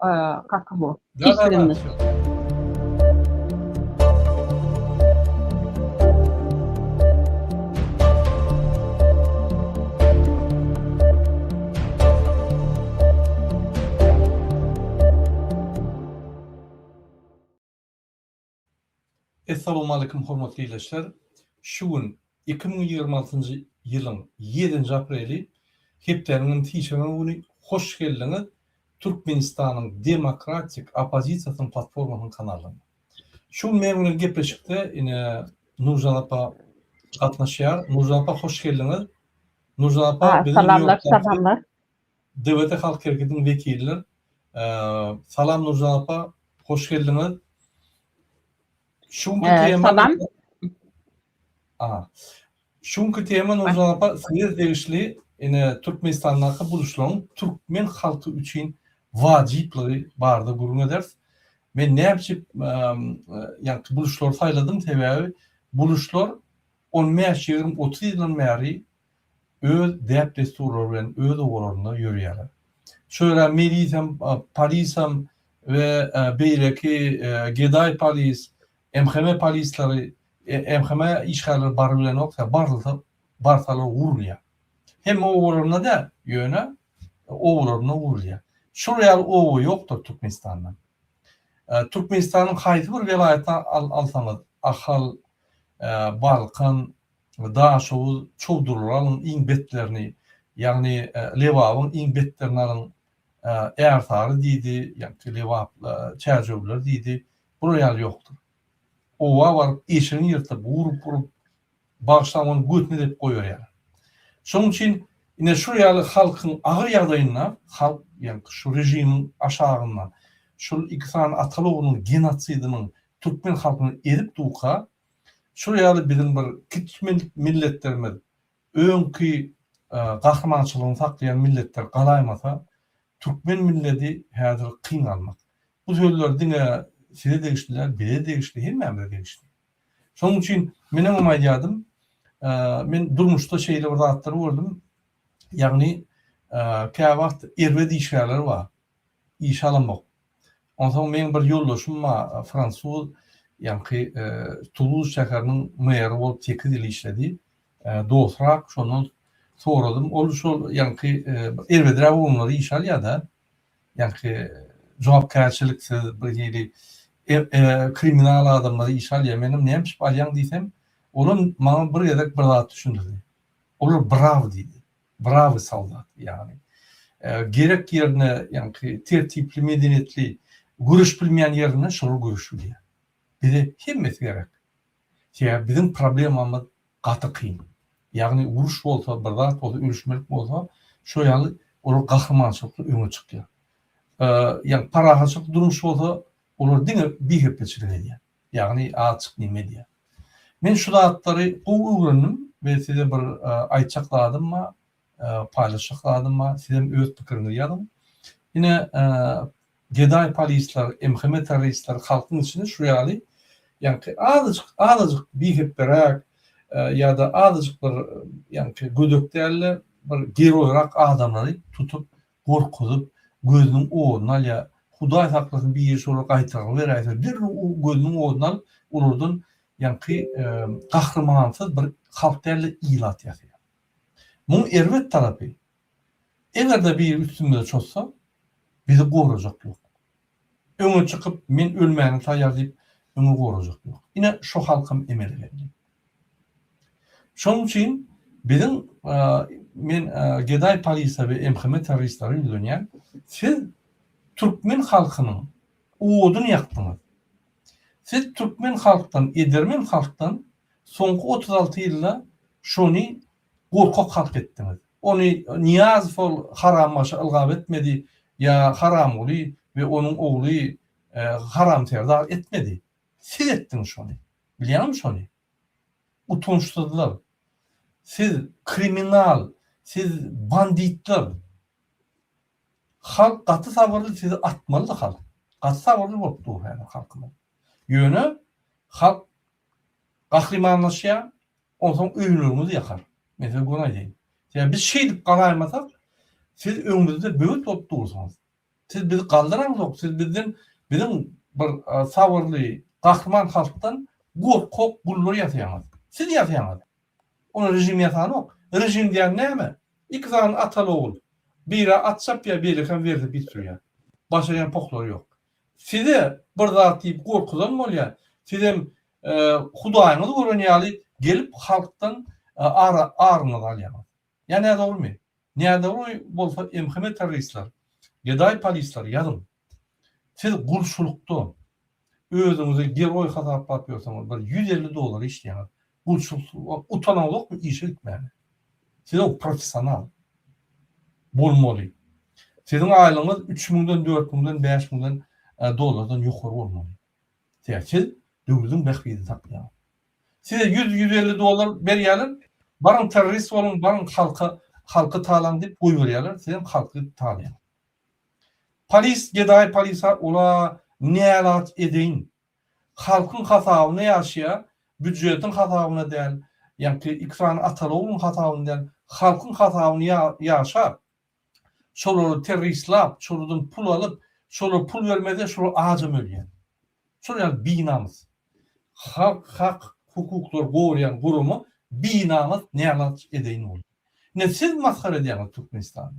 Как его? Да, да, да, Титульный. всё. Assalamu alaykum hormatly izleyiciler. Şu gün 2026 yılın 7 apreli heplerinin tişörtüne günü hoş geldiniz. Türkmenistan'ın Demokratik Opozisiyasının platformasının kanalına. Şu memnun gepleşikte yine Nurcan Apa katnaşıyor. Nurcan Apa hoş geldiniz. Nurcan Apa bizim New Salamlar, York'taki salamlar. DVT Halk Hareketi'nin vekilidir. Salam Nurcan Apa, hoş geldiniz. Şunki tema Salam. Şunki tema Nurcan Apa siz degişli ine Türkmenistan'daki buluşların Türkmen halkı için vacipliği barda gurun ederiz. Men ne yapıp yani buluşlar sayladım tabii buluşlar 15-20-30 yıldan beri öz dep desturlar bilen öz oğullarına yürüyorlar. Şöyle Melisem, Paris'em ve beyleki Geday Paris, MHM Parisleri, MHM işgalleri barbilen oksa bartalar vuruluyor. Hem oğullarına da yöne oğullarına vuruluyor. Şuraya oğul yoktur Türkmenistan'dan. Türkmenistan'ın kaydı bir velayeti alsanız, Ahal, Balkan, Daşoğuz, Çoğdurlar'ın in betlerini, yani Levav'ın in betlerini alın, Ertarı deydi, yani Levav, Çercevler deydi, buraya yoktur. Ova var, eşini yırtıp, vurup, bağışlamanı götüne deyip koyuyor yani. Şunun için, yine şuraya halkın ağır yadayına, halk, yani şu rejimin aşağına, şu İksan Atalıoğlu'nun genotsidinin Türkmen halkını edip duqa, şuraya bizim bir küçük milletlerimiz, önkü kahramançılığını saklayan milletler kalaymasa, Türkmen milleti hazır kıyın almak. Bu sözler dine size değiştiler, bire değişti, her memle değişti. Şunun için benim umayyadım, ben durmuşta şeyle orada atları vurdum. Yani kâvat ervedi işgaller var. İş alamak. Ondan sonra benim bir yoldaşım var, Fransız, yani Toulouse şehrinin meyarı olup 8 yıl işledi. Doğutarak şunu soradım. Olu yani ervediler onları iş alıyor da, yani cevapkarşılıksız bir yeri kriminal adamları iş alıyor. Benim ne yapıp alyan diysem, onun bana bir yedek bir daha düşündürdü. Olur bravo dedi. Bravo soldat yani. Gerek yerine yani tertipli, medeniyetli, görüş bilmeyen yerine şunu görüşülüyor. Bir de himmet gerek. Yani bizim problemimiz katı kıyım. Yani vuruş olsa, bırdat olsa, ölüşmelik olsa, şu yani olur kahramançılıkla öne çıkıyor. Yani parahaçlık durmuş olsa, olur dine bir hepçilik ediyor. Yani açık nime diye. Ben şu dağıtları o öğrendim ve size bir ayçakladım mı, paylaşakladım mı, size öz fikrini yazdım. Yine Geday Parisler, MHM teröristler halkın içinde şu yani azıcık bir hep beraber ya da azıcık bir yani gödöklerle bir geri olarak adamları tutup korkutup gözünün oğluna ya Huday saklasın bir iş olarak aytırğı veraysa bir gözünün oğluna olurdun yani kahramansız bir halklarla ilat yapıyor. Bunun ervet tarafı eğer de bir üstümüze çözse bizi koruyacak yok. Öne çıkıp men ölmeyeni tayarlayıp öne koruyacak yok. Yine şu halkım emeli verdi. Şunun için bizim men Geday Paris'e ve MHM teröristleri dönüyen siz Türkmen halkının uğudunu yaktınız. Siz Türkmen halktan, Edermen halktan sonki 36 yılda şunu korkak halk ettiniz. Onu Niyazov haram maşa ilgab etmedi ya haram oğlu ve onun oğlu haram terdar etmedi. Siz ettiniz şunu. Biliyor musun şunu? Utançlılar. Siz kriminal, siz banditler. Halk katı sabırlı sizi atmalı halk. Katı sabırlı olup dur yani halkımın. Yönü halk kahramanlaşıyor, ondan sonra övünürümüzü yakar. Mesela buna diyeyim. Yani biz şeydik kalaymasak, siz önümüzde böyle olup durursanız. Siz bizi kaldıramazsınız. Siz bizim bir sabırlı, kahraman halktan korkak bulur yatayamaz. Siz yatayamaz. Onu rejim yatan yok. Rejim diyen ne mi? İki tane atalı oğul. Biri atsap ya biri kan verdi bitiriyor. Başlayan pokları yok. Size burada deyip korkudan mı oluyor? Sizin Hudayınız görünüyorlar gelip halktan ağrını alıyor. Ya ne doğru mu? Ne doğru bolsa emhime teröristler, geday polisler yarım. Siz gulşuluktu. Özünüze geroy hata yapıyorsanız bir $150 işleyen gulşuluk utanalıq mı işe gitmeli. Siz o profesyonel bolmalı. Sizin aylığınız $3.000'dan, $4.000'dan, $5.000'dan dolardan yukarı olmalı. Siz dövüzün bekbiydi taklayalım. Size $100-150 veriyorlar. Barın terörist olun, barın halkı talan deyip koy veriyorlar. Sizin halkı talayalım. Polis, geday polisa ola neyalat edeyin. Halkın hatavını yaşaya, büdjetin hatavını değil, yani ikran atalovun hatavını değil, halkın hatavını yaşa. Şolu teröristlap, şoludan pul alıp, şolu pul vermede, şolu ağacım ölüyen. Şolu yani binamız. Hak, hukuklar koruyan kurumu binamız neyalat edeyin olur. Ne siz mazhar ediyorsunuz Türkmenistan'ı?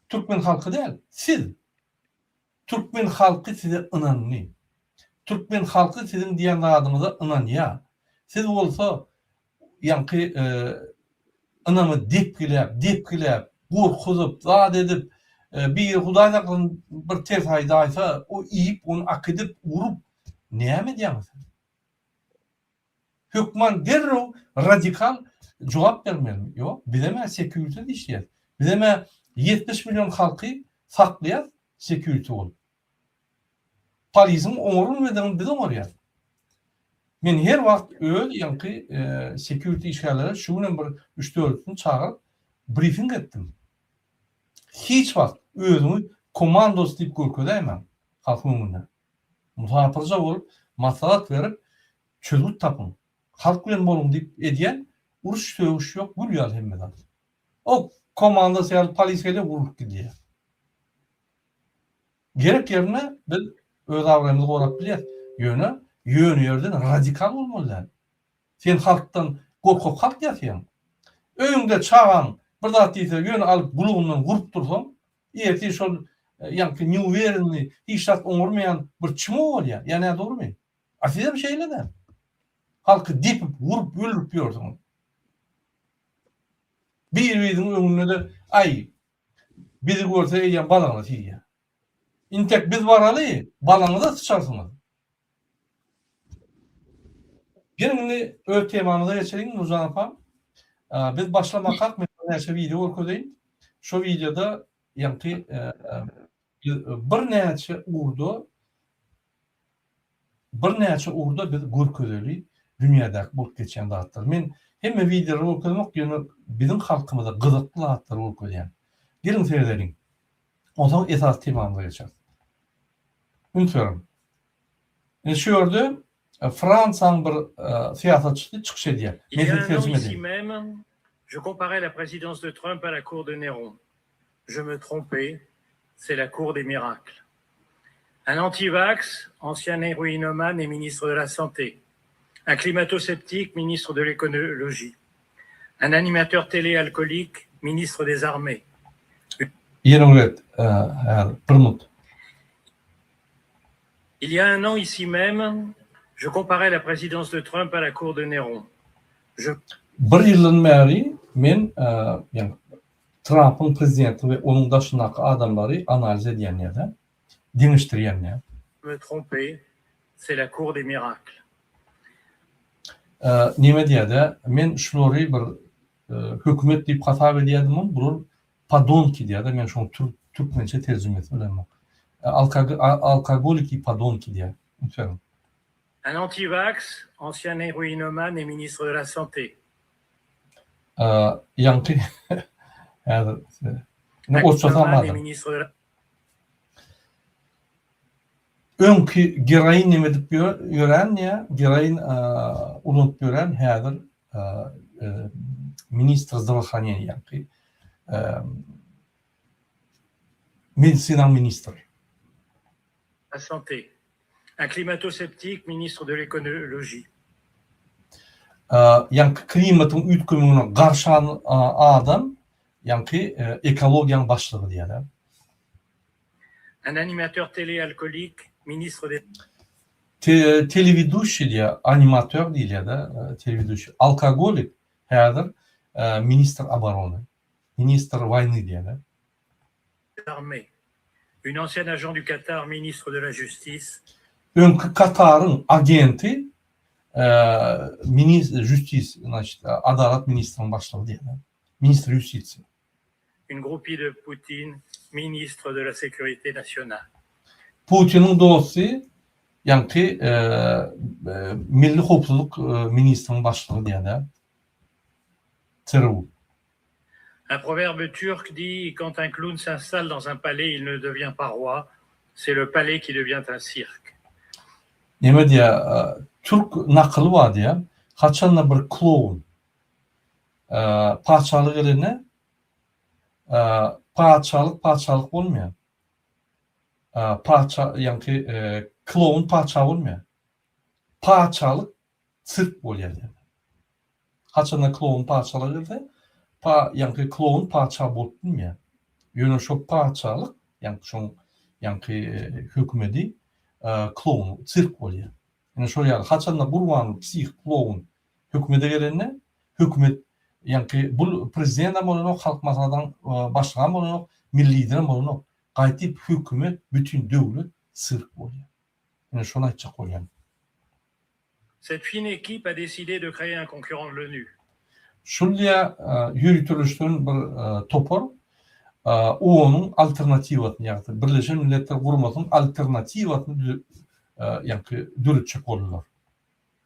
Türkmen halkı değil, siz. Türkmen halkı size inanmıyor. Türkmen halkı sizin diyen adınıza inanıyor. Siz olsa yankı inamı depkilep, korkuzup, zat edip, bir Hudaydan bir ters haydaysa o iyip onu akıdıp vurup neye mi diyorsunuz? Hükman derro radikal cevap vermeyelim. Yok, bizeme security işleyez. Bizeme 70 milyon halkı saklayaz, security ol. Polisin umurun veden bizim oraya. Men her vakt öl yankı security işgalere şunun bir 3-4'ünü çağırıp briefing ettim. Hiç vakt özümü komandos deyip görködeymen halkın önünde. Muhafırca olup maslahat verip çözüp tapın. Halk bilen bolun deyip ediyen uruş dövüş yok, gülüyor hemmeden. O komandos yani polisle vurup gidiyor. Gerek yerine biz öz avramızı korak biliyaz. Yönü yerden radikal olmalılar. Sen halktan korkak halk yatıyorsun. Öňünde çağan bir zat diýse yönü alıp buluğundan vurup dursaň, ýeti şol ýa-ni New Werenli hiç zat oňurmaýan bir çyma bolýar. Ýani dogrymy? Aslında bir şeyle de. Halkı dipip vurup öldürüp ýörsiň. Bir-biriň öňünde de ay bizi görse eýen balaňa tiýýär. İntek biz baraly, balaňyza sıçarsyňyz. Birini öz temamıza geçelim Nurcan apam. Biz başlamakak mesela video görkedeyin. Şu videoda yankı bir neçe uğurda biz görkedeli dünyada bulup geçen dağıtlar. Men hemme videoları görkedemek yani bizim halkımıza gıdıklı dağıtlar görkedeyen. Gelin seyredelim. O zaman esas temamıza geçer. Unutuyorum. Şu gördüm. Fransa'nın bir siyasetçisi çıkış ediyor. Il y a un an ici même, je comparais la présidence de Trump à la cour de Néron. Je me trompais, c'est la cour des miracles. Un anti-vax, ancien héroïnomane et ministre de la Santé. Un climato-sceptique, ministre de l'écologie. Un animateur télé alcoolique, ministre des armées. Il y a un an ici même, je comparais la présidence de Trump à la cour de Néron. Bir yıldan beri men yani Trump'ın prezidenti ve onun daşındaki adamları analiz ediyenlerden, demiştiryenler. Me tromper, c'est la cour des miracles. Nime diýdi? Men şuları bir hökümet diýip hatap edýärdim, bu padonki diýdi. Men şonu türkmençe terjüme etmem. Alkogolik padonki diýär. Unutmayın. Un anti-vax, ancien héroïnomane et ministre de la Santé. Yankı ne ministre de la öňkü geroin nime dip ýören ya, geroin unutup ýören häzir ministr Zdravkhaniýany yankı medicina ministri. La santé. Un climato-sceptique, ministre de l'écologie. Yankı klimatın ütkümünü karşılan adam yankı ekologiyanın başlığı diyeler. Un animateur télé alcoolique, ministre des... Televidushi diye animatör değil ya da televidushi. Alkogolik herdir minister abaronu. Minister vayni diyeler. Armées. Une ancienne agent du Qatar, ministre de la Justice. Önkü Katar'ın agenti Justice, Adalet Ministrinin başlığı diyeler. Minister Justice. Une groupie de Poutine, ministre de la Sécurité nationale. Putin'in dostu yankı Milli Hopsuzluk Ministrinin başlığı diyeler. Terörü. Un proverbe turc dit « Quand un clown s'installe dans un palais, il ne devient pas roi, c'est le palais qui devient un cirque. » Neme diye Türk nakılı var diye kaçanla bir kloun parçalık eline parçalık olmuyor. Kloun parça olmuyor. Parçalık sirk oluyor yani. Kaçanla kloun parçalık eline yankı kloun parça bolmuyor. Yönü şu parçalık yankı hükümeti kloun sirk oluyor. Yani şu yani kaçanla burvan psih kloun hükümete gelene hükümet yankı bu prezident amolunu halk masadan başkan amolunu milli lider amolunu qaytip hükümet bütün devlet sirk oluyor. Yani şuna açık oluyor. Cette fine équipe a décidé de créer un concurrent de l'ONU. Şuraya yürütülüştüğün bir topor ONU'nun alternativasını yaptı. Birleşmiş Milletler Kurulu'nun alternativasını dürütçek olurlar.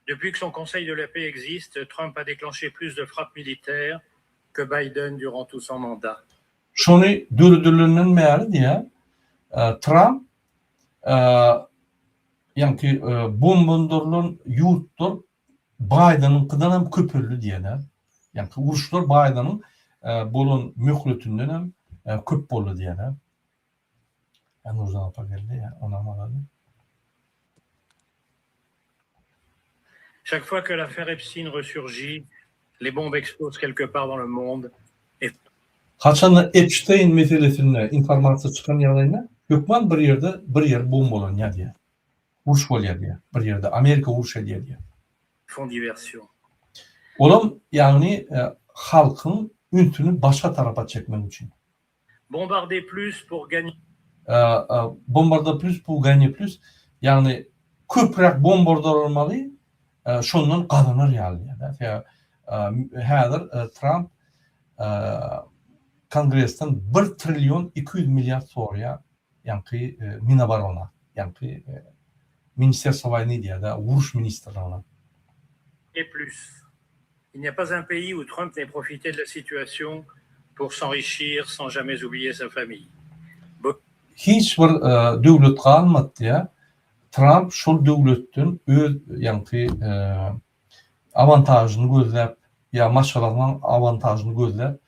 Depuis que son Conseil de la paix existe, Trump a déclenché plus de frappes militaires que Biden durant tout son mandat. Şunu dürüdürlüğünün meğeri diye Trump bombardırlığın yurttur Biden'ın kıdan köpürlü diyeler. Yani vuruşlar Biden'ın bolun mühletünden hem köp bolu diyeler. Yani uzun apa geldi ya ona anladı. Chaque fois que l'affaire Epstein ressurgit, les bombes explosent quelque part dans le monde. Kaçanla Epstein meselesinde informasyon çıkan yerlerine hükman bir yer bombalan ya diye. Vuruş oluyor diye. Bir yerde Amerika vuruş ediyor diye. Font diversion. Olam yani halkın üntünü başka tarafa çekmek için. Bombarder plus pour gagner. Bombarder plus pour gagner plus. Yani köprek bombardar olmalı. Şundan kazanır yani. Hadir Trump Kongres'ten 1 trilyon 200 milyar soruya yani mina var ona. Yani Ministère Savayni diye de vuruş ministerliğine. Et plus. Il n'y a pas un pays où Trump n'ait profité de la situation pour s'enrichir sans jamais oublier sa famille. Hiçbir devlet kalmadı diye Trump şu devletin öz yani avantajını gözlep ya maşalarının avantajını gözlep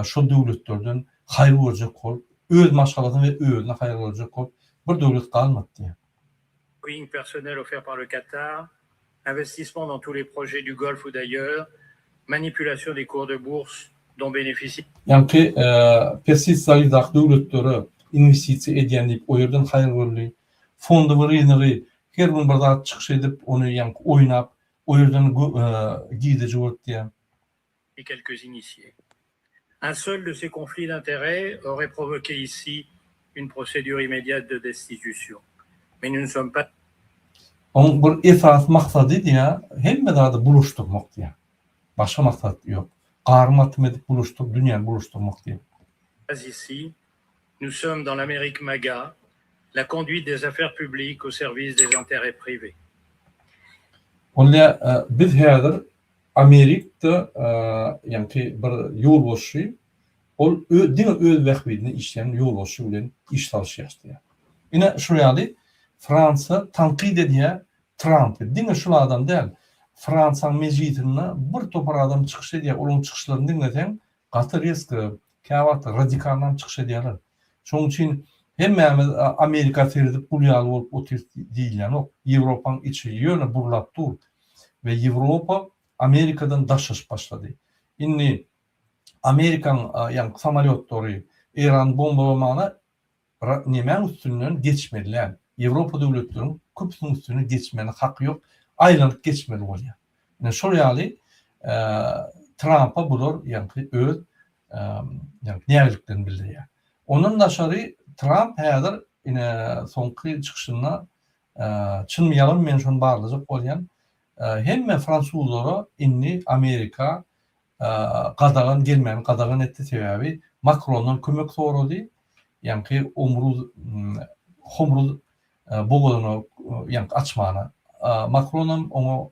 şu devletlerden hayır olacak ol, öz maşalarından ve özüne hayır olacak ol bir devlet kalmadı diye. Boeing personnel offert par le Qatar, investissement dans tous les projets du Golfe ou d'ailleurs, manipulation des cours de bourse dont bénéficient. Yani Persis zayıflık devletleri investisiya edilip o yerden hayır oluyor. Fondu var her gün burada çıkış edip onu yani oynap o yerden gideci olur diye. Et quelques initiés. Un seul de ces conflits d'intérêts aurait provoqué ici une procédure immédiate de destitution. Mais nous ne sommes pas. Onun bir esas maksadı diye hem de buluşturmak diye. Başka maksat yok. Qarmat edip buluşturup dünyayı buluşturmak diye. Ici, nous sommes dans l'Amérique MAGA, la conduite des affaires publiques au service des intérêts privés. Onunla biz hadir Amerika'da yani bir yol boşu ol öz vəqtini işleyen yol boşu bilen iş çalışıyastı ya. Yine şuraya Fransa tanqid ediyor Trump. Dine şu adam değil. Fransa'nın meclisine bir topar adam çıkış ediyor. Onun çıkışlarını dinleten katı risk, kavat radikaldan çıkış ediyorlar. Şunun için hem Amerika teridip bulyalı olup otir değil yani o Avrupa'nın içi yöne burlap dur ve Avrupa Amerika'dan daşış başladı. Inni Amerikan yani samolyotları İran bombalamana nemen üstünden geçmediler. Avrupa devletlerinin köpüsünün üstüne geçmenin hakkı yok. Aylanıp geçmeli oluyor. Yani şöyle Trump'a bulur yani öz yani neyliklerini bildiriyor. Onun dışarı Trump herhalde yine sonki çıkışında çınmayalım men şunu bağlayacak olayan hem Fransuzlara inni Amerika qadağan gelmeyen qadağan etti sebebi Macron'un kömek sorudu. Yani ki homruz boğulunu yani açmana Macron'un onu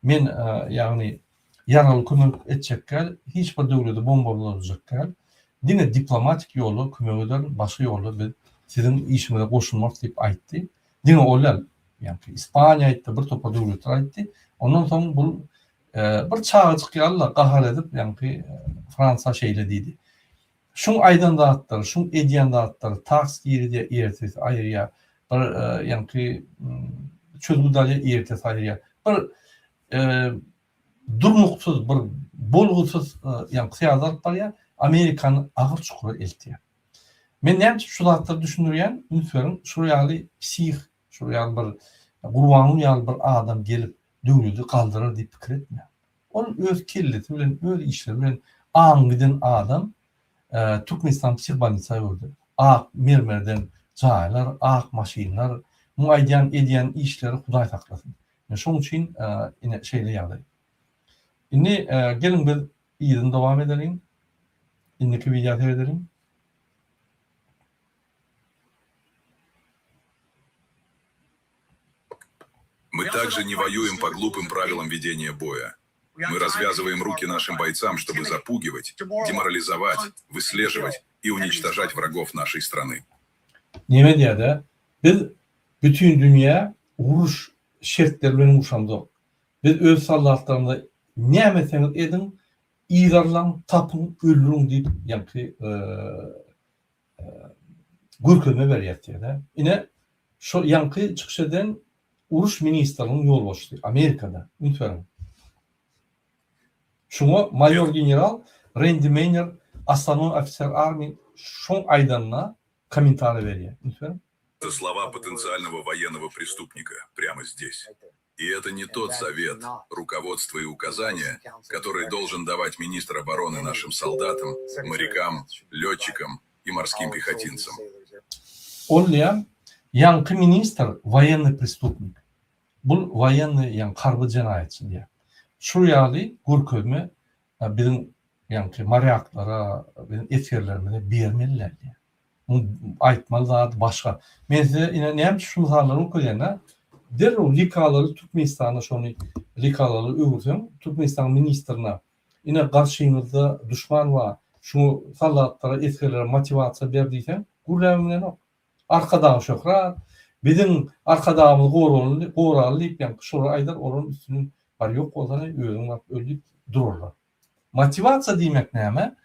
men yani yaralı kömek edecekken hiçbir devleti bombalayacakken yine diplomatik yolu kömekler başka yolu ve sizin işinize koşulmak deyip ayttı. Yine onlar yani İspanya ayttı bir topa devletler ayttı. Ondan sonra bu bir çağıcık yalla qahar edip yani Fransa şeyle dedi. Şun aydan dağıtları, şun ediyen dağıtları, taks yeri de eğertesi ayırıya, bir yani çözgüdali eğertesi ayırıya, bir durmuksuz, bir bolgusuz yani siyasat var ya, Amerikanın ağır çukuru eltiye. Men neyim şu dağıtları düşünürken, ünferin şuraya psih, şuraya bir kurbanlı yalı bir adam gelip dövülüdü kaldırır deyip fikir etmiyor. Onun öz kelleti bilen, öz işleri bilen ağın giden adam Türkmenistan psihbanisayı oldu. Ağ mermerden caylar, ağ maşinler, muayyen ediyen işleri Huday taklasın. Yani şunun için yine şeyle yağdı. Şimdi gelin bir iyiden devam edelim. İndeki videoyu edelim. Мы также не воюем по глупым правилам ведения боя. Мы развязываем руки нашим бойцам, чтобы запугивать, деморализовать, выслеживать и уничтожать врагов нашей страны. Nemediyada biz bütün dünya vuruş şertlerinin uşandı. Biz öz sallatlarında ne meseniz edin, İran'dan tapın, öldürün deyip yani gürkülme veriyatiyada. Yine şu yankı çıkışıdan uruş ministerinin yol başladı. Amerika'da. Unutmayın. Şuna Major General Randy Maynard Aslanın Officer Army şun aydanına komentarı veriyor. Unutmayın. Это слова потенциального военного преступника прямо здесь. И это не тот совет, руководство и указания, который должен давать министр обороны нашим солдатам, морякам, летчикам и морским пехотинцам. Olmayan yankı minister военный преступник. Bu военный yani karbi cinayetçi diye. Şuryalı gürkölme bizim yankı maryaklara, bizim etkerlerine bermeliler diye. Aytmalı daha başka. Men size yine neyim şu misalları okuyana derrol likaları Türkmenistan'a şonu likaları öğürsem Türkmenistan ministerine yine karşınızda düşman var. Şunu sallatlara etkerlere motivasyon verdiysen gurleminen o. Arkadağı şokrar. Bizim arkadağımız qoğralıp yani şura aydar onun üstünün var yok olana öğün var öldük dururlar. Motivasyon demek neyme?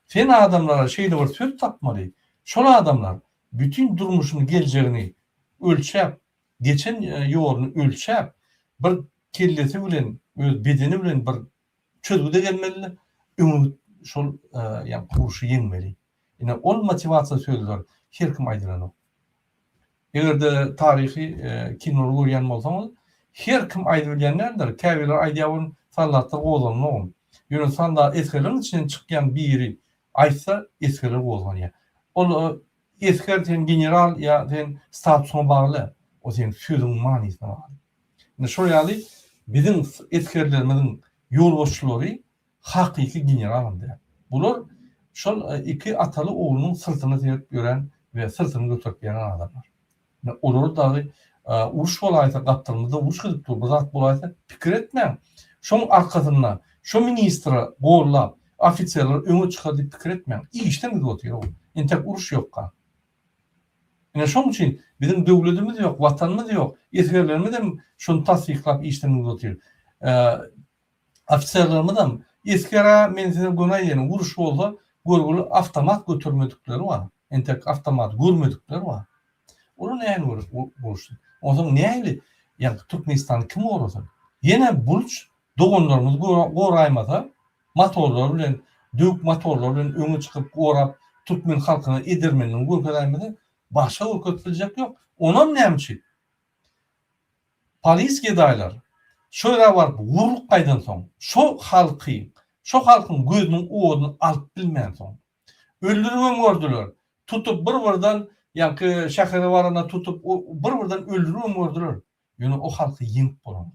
Sen adamlara şeyle var söz tapmalı. Şola adamlar bütün durmuşunu geleceğini ölçep, geçen yolunu ölçep, bir kelleti bilen, öz bedeni bilen bir çözgüde gelmeli, ümit şol yani kuruşu yenmeli. Yani ol motivasyon sözler her kim aydıran o. Eğer de tarihi kinolu görýän bolsaňyz, her kim aýdylýanlardyr. Käbiler aýdýan sallatda golanly ol. Ýöne sanda eskerlerin içinden çykýan biri aýtsa eskerler golanýar. Ol esker sen general ya sen statusyna bagly. O sen sözüň manysyna bagly. Ne şo ýaly bizim eskerlerimiziň ýolbaşçylary hakyky generalandy. Bular şol iki ataly oglunyň sırtyna serip gören we sırtyny götürip ýaran adamlar. Olur da uruş olaysa kaptırmada uruş kılıp dur. Bu zat olaysa fikir etmem. Şunun arkasından şu ministra gorlap ofisierler öňe çıkardı fikir etmem. İyi işten mi oturuyor? Entek uruş yok ka. Yani şunun için bizim devletimiz yok, vatanımız yok. Yetkililerimiz de şunu tasdiklap işten mi oturuyor? Ofisierlerimiz de eskere men size gona ýene uruş bolsa gorgulu avtomat götürmedikleri var. entek avtomat görmedikler var. Onu näme boluşdy? Oňa näme? Yani Türkmenistan kim orasın? Yine buluş dogonlarımız goraymasa motorlar bilen dök motorlar bilen öňe çykyp gorap Türkmen halkyny edirmenden görkezämedi. Başga görkezip biljek ýok. Onam näme? Polis gedaýlar. Şöyle var vuruk gaýdan soň şo halkyň gözüniň owadyny alyp bilmän soň öldürmem gördüler. Tutup bir-birden ýa-ki şäheri barana tutup bir-birden öldürmem gördüler. Ýöne o halky ýeňip bolan.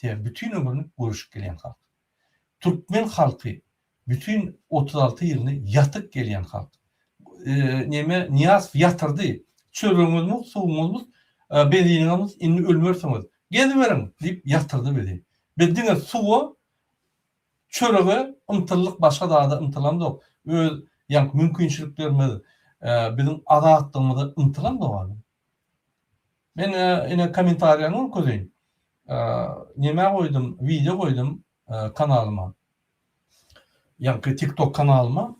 Ýa bütün ömrüni görüşüp gelýän halk. Türkmen halky bütün 36 ýylyny ýatyk gelýän halk. Neme Niyaz ýatyrdy. Çöreňizmi, suwuňyzy, benzininiňiz indi ölmersiňiz. Geziberiň diýip ýatyrdy bizi. Bizdiňe suwa çörege ymtyllyk başga dağda ymtylamdyk. Öz ýa mümkinçiliklerimiz bizim azatlygymy ymtylamdyk. Men ine kommentariýany okudyň. Neme goýdum, video goýdum kanalyma. Ýa-ki TikTok kanalyma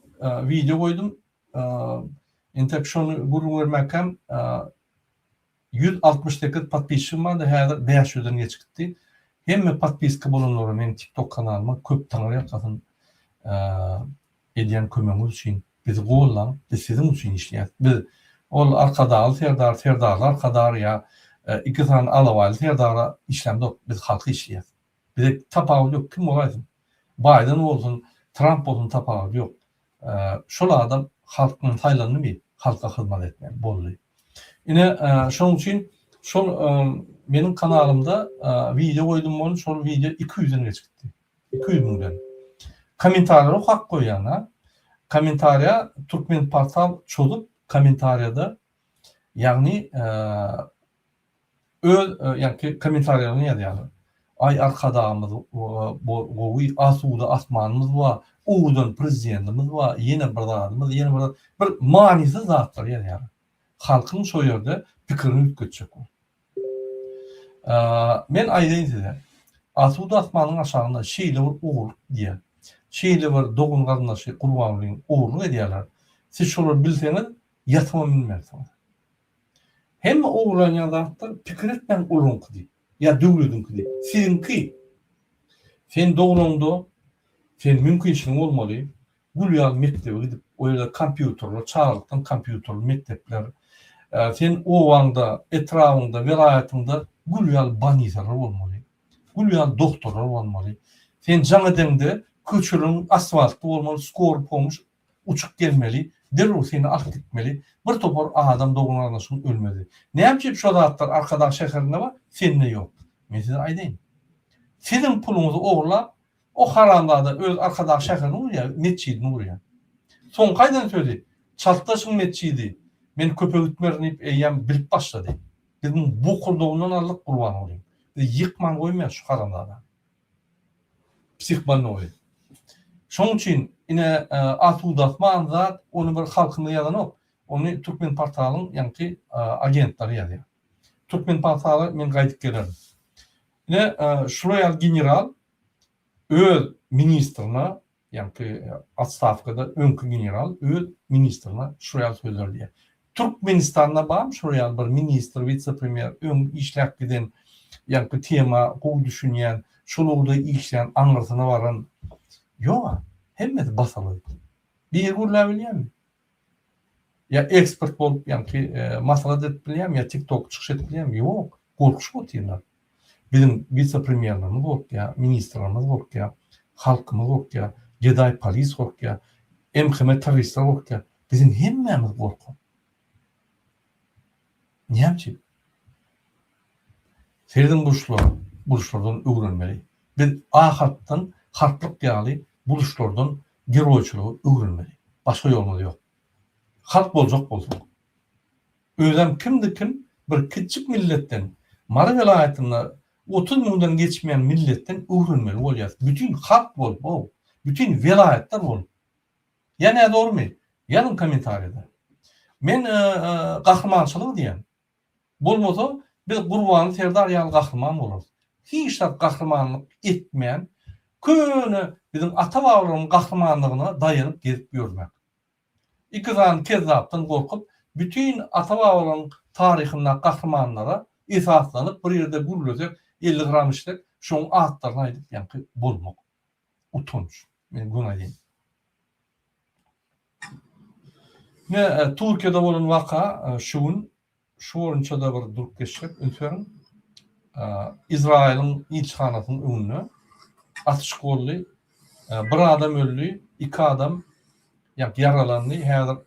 video goýdum. Entek şonu gurur vermekam 168 podpisçim var da häzir 500'den geçipdi. Hemme podpiska bolanlar men TikTok kanalyma köp taňary ýakasyn edýän kömegiňiz üçin bizi gollan, biz sizin üçin işleýär. Biz ol arkada terdarlar kadar ýa iki tane alawaly terdara işlemde biz halky işleýär. Bize tapagy ýok, kim bolaýsyn? Biden bolsun, Trump bolsun tapagy ýok. Şolardan halkyň taýlanyny bir halka hyzmat etmeli boldy. Ine şoň üçin şol menin kanalymda video goýdum bolup şol video 200'den geçipdi. 200 000'den. Kommentariýa hak goýýana, kommentariýa Türkmen portal çolup kommentariýada ýagny ýa-ki kommentariýalaryny ýazýarlar. Ay arkadamız, gowy asuda asmanymız var, owdan prezidentimiz var, ýene bir zadymız, ýene bir manysy zatlar ýazýar. Halkyň şo ýerde pikirini ütgetjek. Men aýdaýyn size. Asuda asmanyň aşagynda şeýle bir oğul diýär. Şeýle bir dogun garyndaşy Gurbanyň oğluny edýärler. Siz şolary bilseňiz ýatma bilmersiňiz. Hem oğlan ýa-da pikir etmän ulunky diýip. Ya döwledinki. Sizinki. Sen doğrunda sen mümkinçiliğin olmalı. Gülýal mektebe gidip o ýerde kompýuterler, çağırykdan kompýuterler, mektepler. Sen o wagtda etrafynda, welaýatynda gülýal banisalar bolmaly. Gülýal doktorlar bolmaly. Sen jaňa köçürüň asfaltda bolmaly, skor bolmuş, uçup gelmeli. Derhal seni alyp gitmeli. Bir topar adam doğulanlaşyň ölmedi. Näme şo zatlar arkada şäherinde bar, sende ýok. Men size aýdaýyn. Sizin puluňyzy oğurlap, o haramlarda öz arkada şäherinde urýar, metçidini urýar. Soň gaýdan sözi, çaltaşyň metçidi. Men köpek ütmerini eýem bilip başlady. Bizim bu kurduğundan alyp gurban bolýar. Ýykman goýmaýar şu haramlarda. Psihman oýy. Şoň üçin ine asudatman zat onu bir halkyny ýazanok. Onu Türkmen portalyň ýa-ki agentleri ýazýar. Türkmen portaly men gaýdyp gelerim. Ine şuraya general öz ministrine ýa-ki atstavkada öňkü general öz ministrine şuraya sözler diýär. Türkmenistanda bam şuraya bir ministr, vice-premier öň işläp giden ýa-ki tema gowy düşünýän, şolugda işleýän aňyrsyna baran ýok. Hemmeti basaly. Bir gurla bilýärmi? Ya expert bolup ýa-ki masala edip bilýärmi? Ya TikTok çykyş edip bilýärmi? Ýok. Gorkuş bolýar. Bizim vice-premierlerimiz bolup ya, ministrlerimiz bolup ya, halkymyz bolup ya, geday polis bolup ya, emheme teröristler bolup ya, bizim hemmemiz gorkup. Näme? Ferden buluşlardan öwrenmeli. Biz ahatdan harplyk ýaly buluşlardan geroýçylygy öwrenmeli. Başga ýolumuz ýok. Halk boljak bolsun. Özem kim bir kiçik milletden, Mara welaýatynda 30 000'dan geçmeýän milletden öwrenmeli bolýar. Bütün halk bolup, bütün welaýatlar bolup. Ýa-ni dogrymy? Ýazyn kommentariýada. Men gahrymançylyk diýen. Bolmasa biz Gurbany Serdar ýaly gahrman bolarys. Hiç gahrymanlyk etmeýän köne bizim ata-babalarymyň gahrymanlygyna daýanyp gelip ýörmek. iki zan kezzapdan gorkup bütün ata-babaların tarihinden kahramanlara esaslanıp bir yerde gürlesek 50 gram işlek şoň atlaryny aýdyp ýa-ni bolmak. Utanç. Men buna diýen. Ne Türkiýede bolan waka şuň şuňça da bir durup geçip öňseriň İsrail'in ilçhanasynyň öňüne atış golly bir adam öldü, iki adam yaralandı. Häzir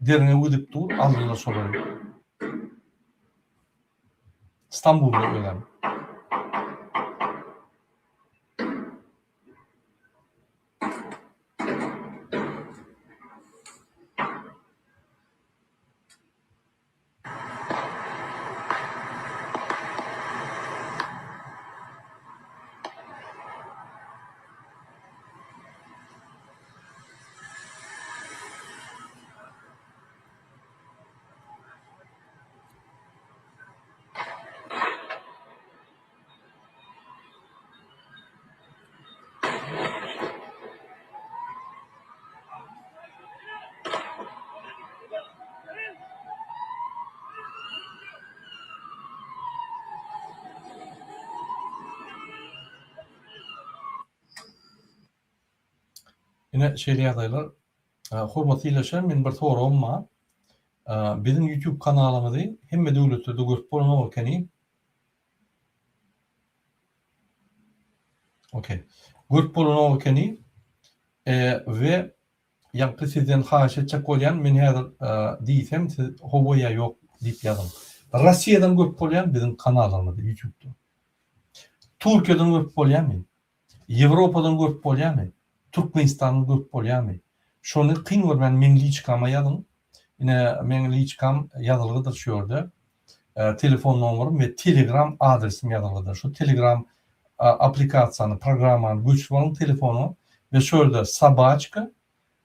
derine ödüp dur, aldylar şolary. İstanbul'da ölen. Yine şeýle ýagdaýlar, hormatly ýylaşan men bir sorum bar. Bizim YouTube kanalymyzy hemme döwletlerde görüp bolan bolkany. Okey. Görüp bolan bolkany we ýa-ni sizden haýyş etjek bolýan men häzir diýsem siz hoboýa ýok diýip ýazyn. Russiýadan görüp bolýan bizim kanalymyzy YouTube'da. Türkiýeden görüp bolýanmy? Ýewropadan görüp bolýanmy? Türkmenistan'ın görüp bolýanmy? Şonu kyn görmän meňli çykama ýazyn. Ine meňli çykam ýazylgydyr şu ýerde. Telefon nomerym we Telegram adresim ýazylgydyr. Şu Telegram aplikasiýany, programmany güç bolan telefonu we şu ýerde Sabaçka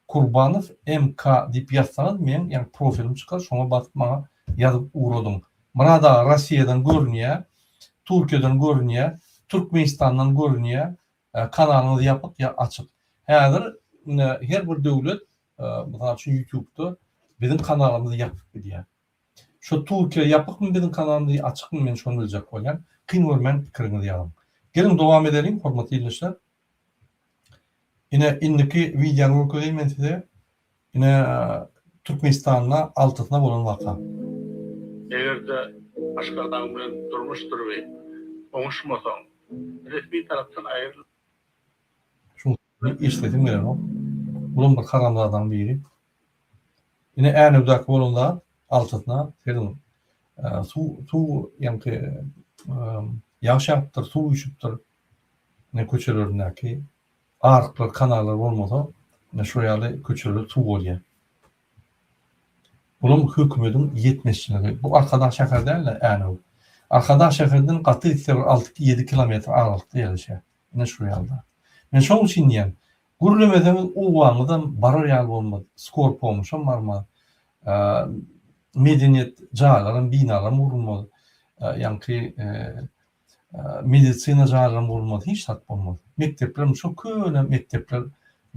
Kurbanow MK diýip ýazsaňyz men ýa profilim çykar, şoňa basyp maňa ýazyp uradym. Mana da Russiýadan görünýär, Türkiýeden görünýär, Türkmenistandan görünýär, kanalyny ýapyp ýa açyp. Häzir her bir döwlet mesela şu YouTube'da bizim kanalımızı yapıp bilýär. Şu Türkiýe yapykmy bizim kanalymyzy açykmy men şonu biljek bolýan. Kyn görmän pikiriňizi ýazyn. Gelin dowam edelim hormatly ýylaşlar. Yine indiki videoňy öküzeyim men size. Yine Türkmenistan'la altyna bolan waka. Egerde başka adam bilen durmuşdur we oňuşmasaň resmi tarapdan aýrylyp işletim gelen o. Bulun bir karamlardan biri. Yine en uzak bolunlar altına serin. Su yani yaşaptır, su üşüptür. Ne köçelerindeki arıklar, kanallar olmasa ne şoyalı köçeler su bolýar. Bulun hükümetin yetmezçiliği. Bu arkadaş şäher derler yani. Arkadaş şäherden gaty 6-7 kilometr aralıkta ýerleşýär. Ne şoýalda. Men şoň üçin diýen, gürlemeden uwanydan barar ýaly bolmady. Skor bolmuşam barma. Medeniýet jaýlaryň, binalaryň urulmady. Ýa-ni medisina jaýlaryň urulmady, hiç tat bolmady. Mektepler şu köne mektepler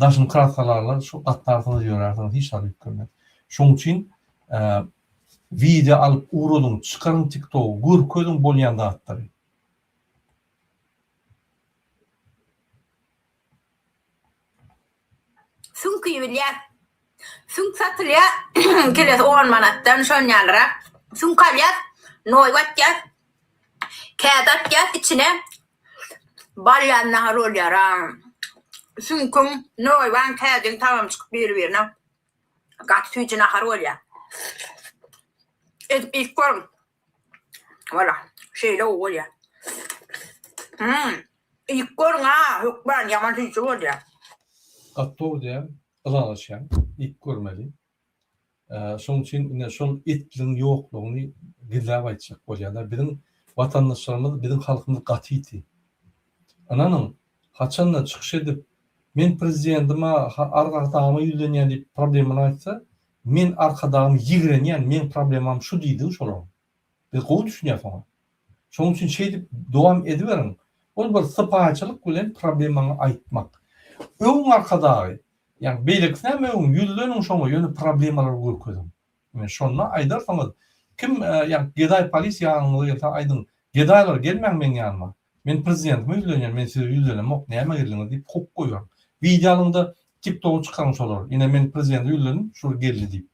daşyn kratsalarlar şu gatlarsyny ýörärsiň, hiç tat ýokmady. Şoň üçin video alyp urulyň, çykaryň TikTok, görkezin bolýan datlary. Sunk ýylýar. Sunk satylýar. Keles 10 manatdan şonýalara. Sunk alýar, noý batýar. Kädat ýat içine balyan nahar olýar. Sunkun noý wan kädin tamam çykyp berýärne. Gat tüýçe nahar olýar. İlk görüm. Voilà, şeýle olýar. İlk görüm ha, hukman ýaman tüýçe olýar. Gatto diýen, ılalaşan, ilk görmeli. Şoň üçin ine şol etliň ýoklugyny gizläp aýtjak bolýarlar. Bizim vatandaşlarymyz, bizim halkymyz gatydy. Ananyň haçanda çykyş edip men prezidentime arkadaşyma ýülenýän diýip problemini aýtsa, men arkadaşym ýigrenýän, men problemam şu diýdi şolar. Biz gowy düşünýär. Şoň üçin şeý diýip dowam ediberin. Ol bir sypaçylyk bilen problemany aýtmak. Öň arkadaşy Yani beýlekine öňüň ýüzleniň şoňa ýöne problemalar görkezdim. Men şonda aýdar saňyz kim yani geday polis ýanyňyza ýa-da aýdyn gedaylar gelmäň men ýanyma. Men prezidentime ýüzlenýän, men size ýüzlenem, näme geldiňiz diýip hop goýýar. Videolarynda TikTok'a çıkarmış olur. Yine men prezidenti ýüzlenim, şur geldi diýip.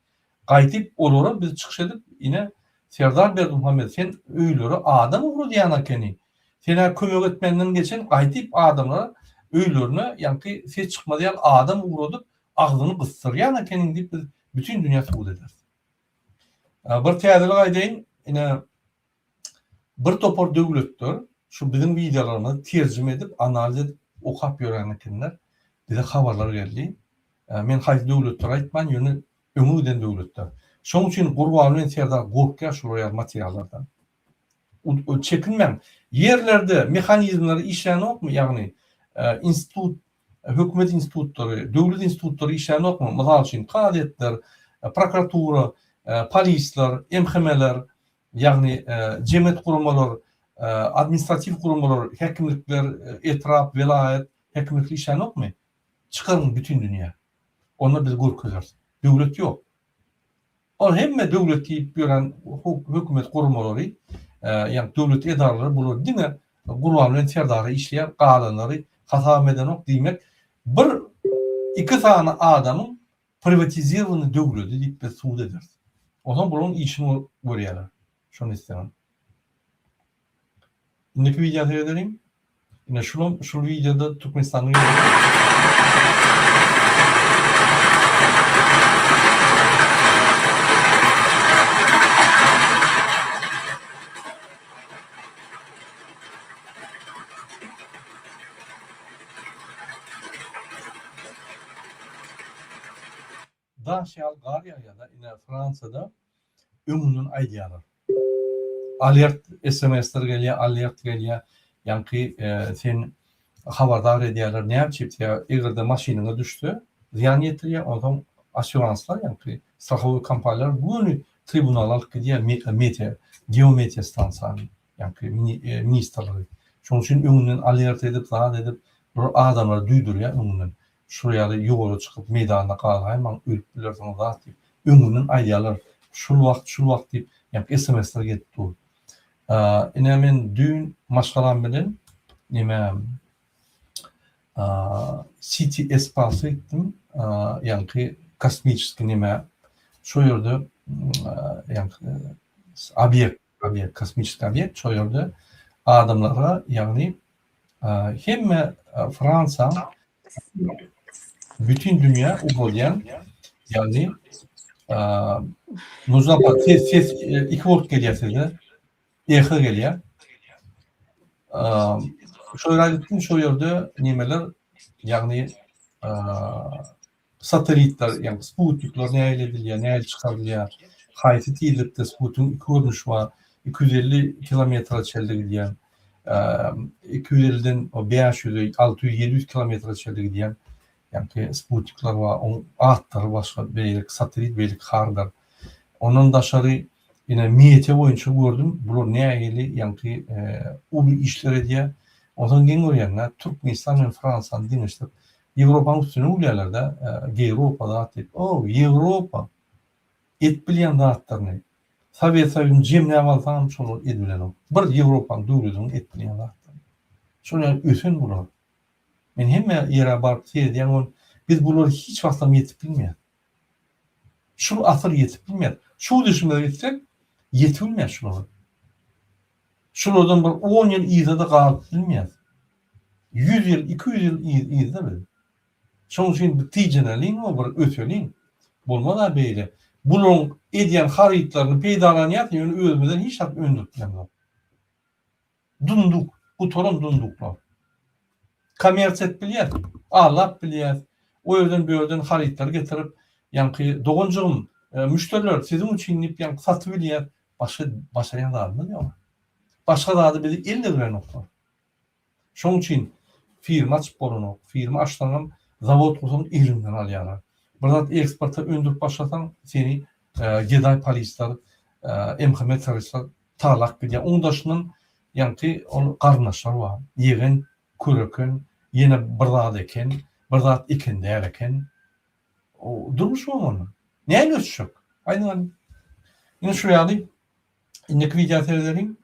Gaýtyp olara biz çykyş edip yine Serdar Berdimuhammed sen öýleri adam uğru diýen ekeni. Sene kömek etmenden geçen gaýtyp adamlara öýlerini ýa-ni ses çykmaýan adam uğradyp agzyny gysdyrýan ekeni diýip biz bütün dünýä suwd ederiz. Bir täzelik aýdaýyn, ine bir topar döwletler şu bizim videolarymyzy terjime edip analiz edip okap ýören ekenler. Bize habarlar geldi. Men haýsy döwletler aýtman, ýöne öňe giden döwletler. Şoň üçin Gurban bilen Serdar gorkýar şuraya materiallardan. O çekinmem. Yerlerde mehanizmleri işlenokmu? Yani institut, hökümet institutları, döwlet institutları işlenokmu? Mysal üçin kadetler, prokuratura, polisler, MHM'ler, yani cemiyet kurumlar, administrativ kurumlar, hekimlikler, etraf, velayet, hekimlikler işlenokmu? Çıkarın bütün dünya. Onlar biz gorkezeriz. Döwlet yok. O hemme döwlet diýip gören hökümet gurumlary, yani döwlet edaralary bular diňe Gurban bilen Serdary işleýär, galanlary hata edenok diýmek bir iki tane adamın privatizirowany döwleti diýip biz suwd ederiz. Ondan buların işini görýärler. Şonu istemem. Indiki video seyredelim. Yine şu videoda Türkmenistan'ın Daşyal Garya'da yine Fransa'da ömrünün aýdýarlar. Alert SMS'ler gelýär, alert gelýär. Yani sen haberdar edýärler, näme çipdiýär, egerde maşinaňa düştü, ziyan ýetirýär, ondan asuranslar, yani strahowy kompaniýalar bunu tribunal alyp gidýär, meteor, geometriýa stansiýasyny, yani ministrleri. Şoň üçin öňünden alert edip, zat edip, bir adamlar duýdurýar öňünden. Şuraya ýogary çykyp meýdanda galan, maň ölüp bilersiň zat diýip, öňünden aýdýarlar. Şu wagt diýip, yani SMS'ler getdi. Ine men dün maşgalam bilen nime City Espace'a gittim. Yani kosmiçki nime şu ýerde yani obyekt, kosmiçki obyekt şu ýerde adamlara yani hemme Fransa bütün dünya ubolyan yani nuzapa ses iki volt gelýär size. Ehe gelýär. Şu ýerde şu ýerde nimeler yani satelitler yani Sputnikler näle edilýär, näle çykarylýar. Haýsy tiýilipde Sputnik görmüş bar 250 kilometre çelde gidýän. 250'den o 500 600-700 kilometre çelde gidýän. Yani Sputnikler var, on atlar başga beýlik satelit beýlik hardar. Onun daşary yine miyete boyunca gördüm. Bular nägeli yani uly işler edýär. Ondan geň görýänler Türkmenistan we Fransany diňeşdir. Ýewropanyň üstüne ulýarlarda, Ýewropada atyp. Ýewropa et bilýän zatlaryny. Sowet Soýuzynyň jemle alsam şonu edbilen. Bir Ýewropanyň döwletiniň et bilýän zatlaryny. Şonu ösen bular. Men hemme ýere barp diýen biz bulary hiç wagtlam ýetip bilmeýär. Şu asyr ýetip bilmeýär. Şu düşünmede gitsek yetilmez şunlar. Şuradan bir 10 yıl iyide de kalıp bilmez. 100 yıl, 200 yıl iyide mi? Şunun için bir ticeneliğin o bir öteliğin. Bulma da böyle. Bunun ediyen haritlarını peydalanıyat yani ölmeden hiç hep öndürtmem. Dunduk. Bu torun dunduklar. Kamerset biliyat. Allah biliyat. O yerden bir yerden haritları getirip yani doğuncağım müşteriler sizin için inip yani satıp biliyat. Başka yanlarında diyor. Başka da bizi elde veren nokta. Şunun için firma sporunu, firma açtanın zavod olsun elinden alıyorlar. Burada eksporta öndürüp başlatan seni geday polisler, MHM teröristler tarlak gidiyor. Onun dışının yani karnaşlar var. Yeğen, köröken, yine bırdat eken, bırdat eken derken O durmuş mu onu? Neye göçecek? Aynen. Yine şuraya alayım. İndeki video seyredelim.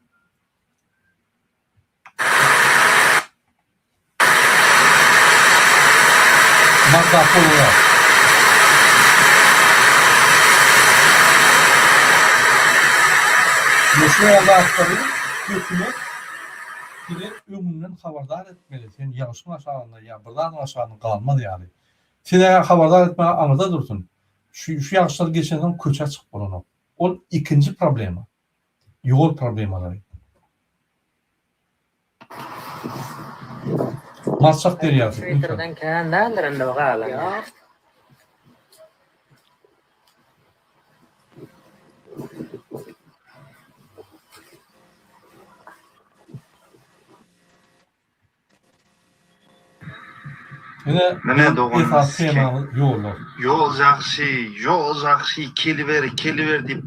Masraflı olarak. Şuraya da aktarayım. Hükümet bir de ümümden haberdar etmeli. Sen yaşın aşağında ya buradan aşağıda kalmadı yani. Size haberdar etme anında dursun. Şu yaşlar geçenden köçe çıkıp onu. O ikinci problemi. Yol problemi. Masraf der yazık. Twitter'dan kendiler anda bakalım. Mene doğan yollar. yol jakşy, keliver dip.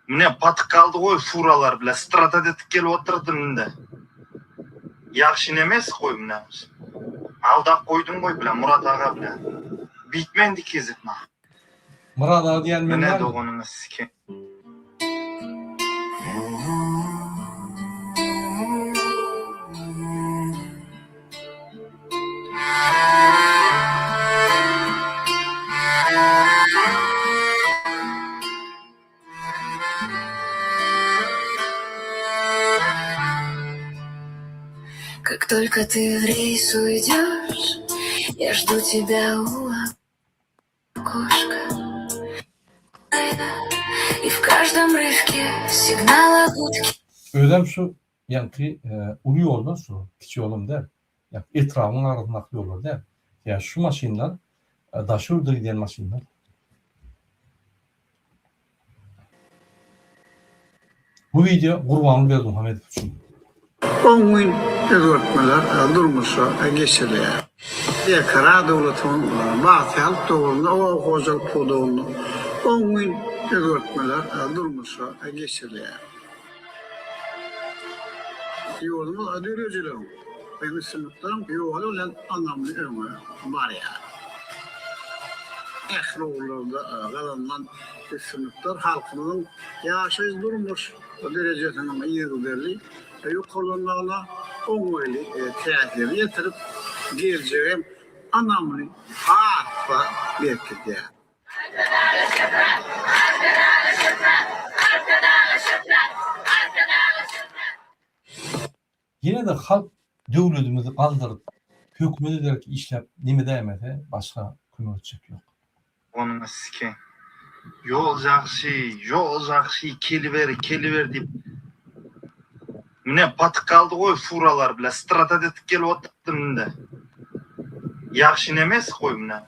Mene patyk kaldy goý furalar bilen stratat etip gelip oturdum inde. Yaxşy emes goý mene. Aldap koydum goý bilen Murat aga bilen. Bitmendi kezitme. Murat ağa diyen men Mene var mı? doğanyňy sike. Как только ты в рейс уйдешь, я жду тебя у окошка. И в каждом рывке сигнала гудки. Ödem şu yani ulu yolda şu kiçik yolum der. Yani etrafın arasındaki yollar der. Ya şu maşinler daşı öldür giden maşinler. Bu video Kurbanlı Berdimuhamedov için. 10 gün özgürtmeler durmuşa geçiriliyor. Kara devletin bazı halk doğrunda o hocalık doğrunda 10 gün özgürtmeler durmuşa geçiriliyor. Yolumuz adörücülüğüm. Benim sınıflarım yolu anlamlı ömür var ya. Ehli oğullarda kalanılan sınıflar halkının yaşayız durmuş derecesinin iyi güzelliği yukarılarına onaylı tesiri getirip geleceğim anlamlı harfa bekliyor. Yine de halk devletimizi kaldırıp hükmet ederek işlep nime değmese başka kümürtçek yok. Onun sike. Yol jakşy, keliver dip. Mene patyk kaldy goý furalar bilen stratat etip gelip oturdum inde. Yaxşy emes goý mene.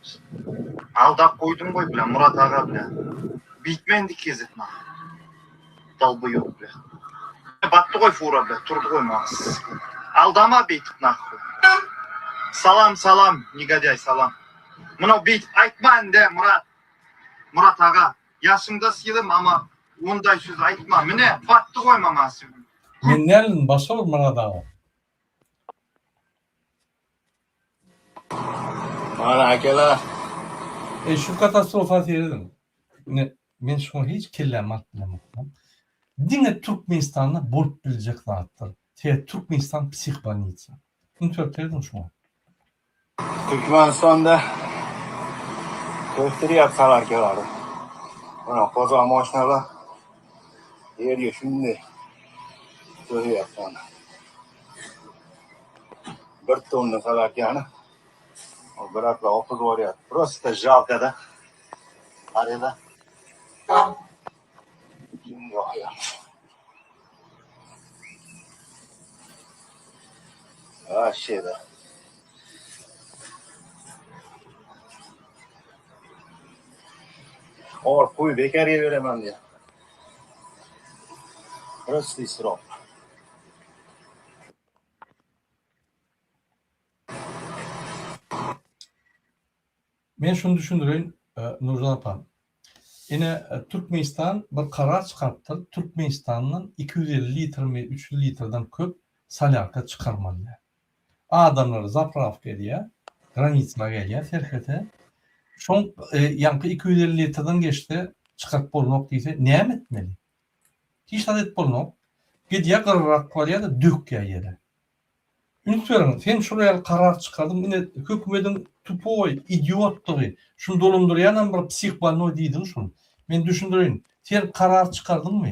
Aldap koydum goý bilen Murat aga bilen. Bitmendi kezitme. Dalby yok bilen. Batty goý fura bilen turdy goý mas. Aldama bitip nahy. Salam, nigadey salam. Muna bit aytma inde Murat. Murat aga, yaşımda sıydım ama onday söz aytma. Mene battı goý mamasy. Men nelin başa olur Murat ağa? Bana akela. Şu katastrofa seyredin. Men şunu hiç kellam atmadım. Dine Türkmenistan'da bolup bilecek zattır. Türkmenistan psihbaniyeti. Bunu söyledin şunu. Türkmenistan'da köfteri yapsalar ki vardı. Bana koza maşinada diyor şimdi köfteri yapsana. Bir tonla kadar yani. O bırakla okul oraya. Burası da Jalka'da. Arada. Şimdi yok ya. Şeyde. Kuyu bekar yer veremem diye. Burası İsrop. Men şunu düşündüreyim Nurcan Apan. Yine Türkmenistan bir karar çıkarttı. Türkmenistan'ın 250 litre mi 300 litreden köp salyarka çıkarmalı. Adamları zapraf geliyor. Granitma geliyor. Serkete. Şoň ýanky 250 litrden geçti, çıkarıp bolmak diýse, näme etmeli? Hiç adet bolmak. Gidýä gyrrak bolýar-da dökýär ýere. Ünitlerin, sen şuraya karar çıkardın, yine hükümetin tupoy, idiotluğu, şunu dolunduryan bir psihbanoy diydin şunu. Ben düşündüreyim, sen karar çıkardın mı?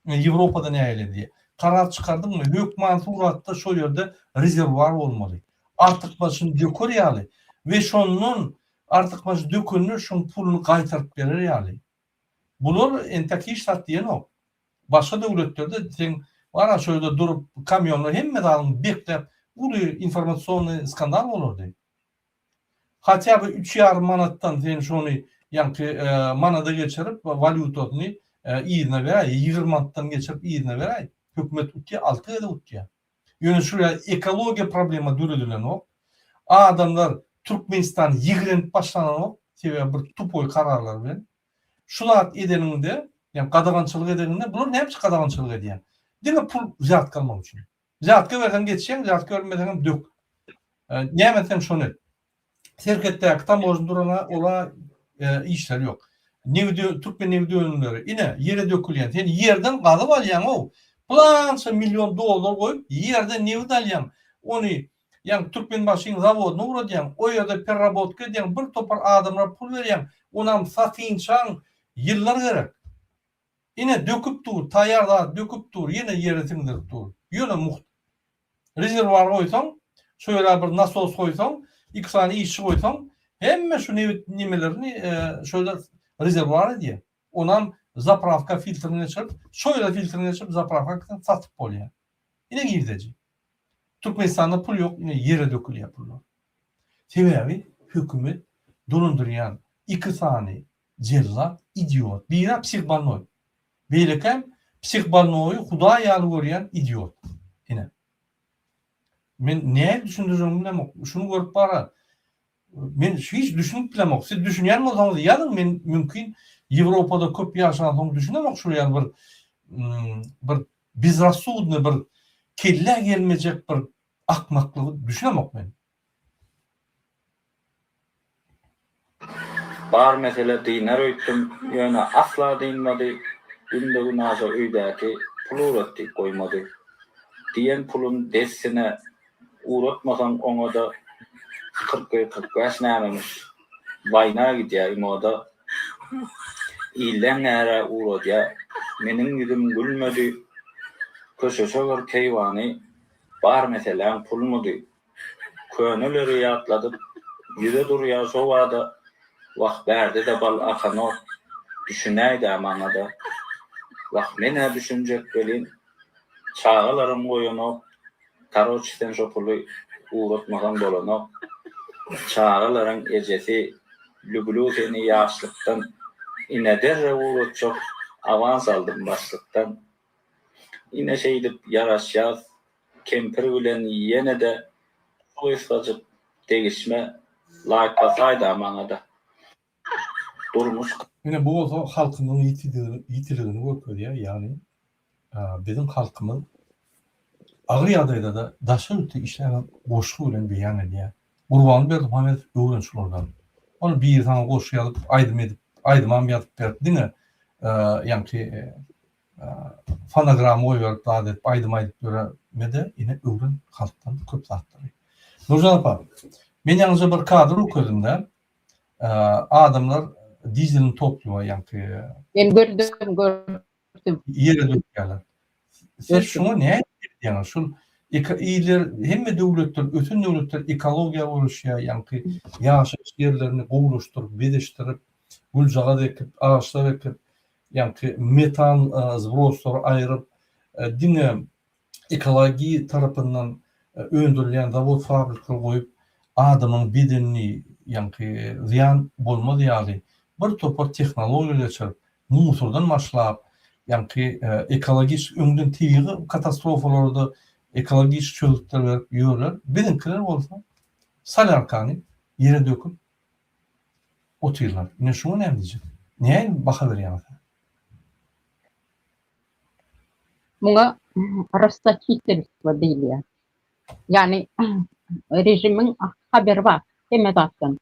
Avrupa'da ne öyle diye. Karar çıkardın mı? Hükümet uğratta şu yerde rezervuar olmalı. Artık başını dökür yali. Ve şunun artık başı dökülünür, şunun pulunu kaytarıp verir yali. Bunlar entaki işlat diyen o. Başka devletlerde sen var şöyle durup kamyonlar hem medalını beklep bu informasyonlu skandal olurdu. Hatta bir 3,5 manattan sen şunu yani manada geçirip valutasını iyine veray, 20 manattan geçirip iyine veray. Hükümet utya, 6 yılda utya. Yani şuraya ekoloji problemi dürüdülen o. Adamlar Türkmenistan yığılanıp başlanan o. Sebebi bir tupoy kararlar verin. Şular edeninde, yani qadağançılık edeninde, bunlar ne hepsi qadağançılık ediyor. Dine pul ziyat kalmak için. Ziyatka verden geçeceksin, ziyatka vermeden dök. Neymetten şunu. Serkette tam bozundurana ola işler yok. Türkmen nevdi önümleri yine yere dökülüyen. Yani yerden kalıp alayan o. Plansa milyon dolar koyup yerden nevdi alayan. Onu yani Türkmen başının zavoduna uğrayan, o yerde perrabotka ediyen, bir topar adamlar pul veriyen, onam satınçan yıllar gerek. Yine döküp dur, tayarda döküp dur, yine yere tindirip dur. Yine rezervuar koysan, şöyle bir nasos koysan, 2 tane işçi koysan, hemen şu nimelerini şöyle rezervuar ediyor. Ondan zapravka filtrini açıp, şöyle filtrini açıp zapravka satıp oluyor. Yine girdeci. Türkmenistan'da pul yok, yine yere dökülüyor pullar. Sebebi hükümet dolunduruyan 2 tane cellat, idiot. Biri psihbanoy. Beylikem psihbanoyu huda yalı görüyen idiot. Yine. Men ne düşündürüyorum bilemem. Şunu görüp bara. Men hiç düşünüp bilemem. Siz düşünýän bolsaňyz ýazyň, men mümkin Ýewropada köp ýaşaňyz düşünemok şu ýaly bir bizrassudny bir kelle gelmejek bir akmaklygy düşünemok men. Bar mesele dinar öýtdim, ýöne asla dinmedi. Gündegi nazar öýdäki pul uratdy koýmady. Diýen pulun dessine uğratmasan ona da 40-45 nämemiş. Bayna gidýär moda. İlden näre uğradýar. Meniň ýüzüm gülmedi. Köşeşeger keýwany bar meselem pulmady. Köneleri ýatladyp ýüze durýar şo wada wagt berde de bal akanok düşünäýdi amanada. Wagt mene düşünjek belin çağalarym goýanok taroçten şo puly uğratmagan bolanok. Çağalaryň ejesi lüblüseni ýaşlykdan ine derre uğratjak avans aldym başlykdan. Ine şeýdip ýaraşýar kemper bilen ýene de oýsadyp degişme laýyklasaýdy amanada. Durmuş. Yine bu olsa halkının yitirdiğini görüyor yani bizim halkımız ağır yadayda da daşa öte işlerin boşluğu ile beyan ediyor. Kurbanı verdim Muhammed öğrenç oradan. Onu bir tane koşu alıp aydıman yatıp verip değil mi? Yani fonogramı oyup daha edip aydıp vermede yine öğren halktan köp zatları. Nurcan Apa, ben yalnızca bir kadro okudum da adamlar dizelini topluyor yani. Ben gördüm. Yere döküyorlar. Siz şunu ne yani şu iyiler hem devletler, ötün devletler ekologiya oluşuyor yani yaşayış yerlerini qoğuluşturup, bediştirip, gülcağa ekip, ağaçlar ekip, yani metan zbrosları ayırıp, dine ekologi tarafından öndürülen zavod fabrikalar koyup, adamın bedenini yani ziyan bolmadı yani bir topar teknologiyalar çıkarıp, musurdan başlayıp, yani ekologik öňden tiýigi katastrofalarda ekologik çözükler verip ýörler. Bizimkiler bolsa salarkany ýere döküp oturýarlar. Ne şunu näme diýjek? Näme baha berýär? Muňa rastachительство diýilýär. Yani rejimin haberi var. Demedaktan.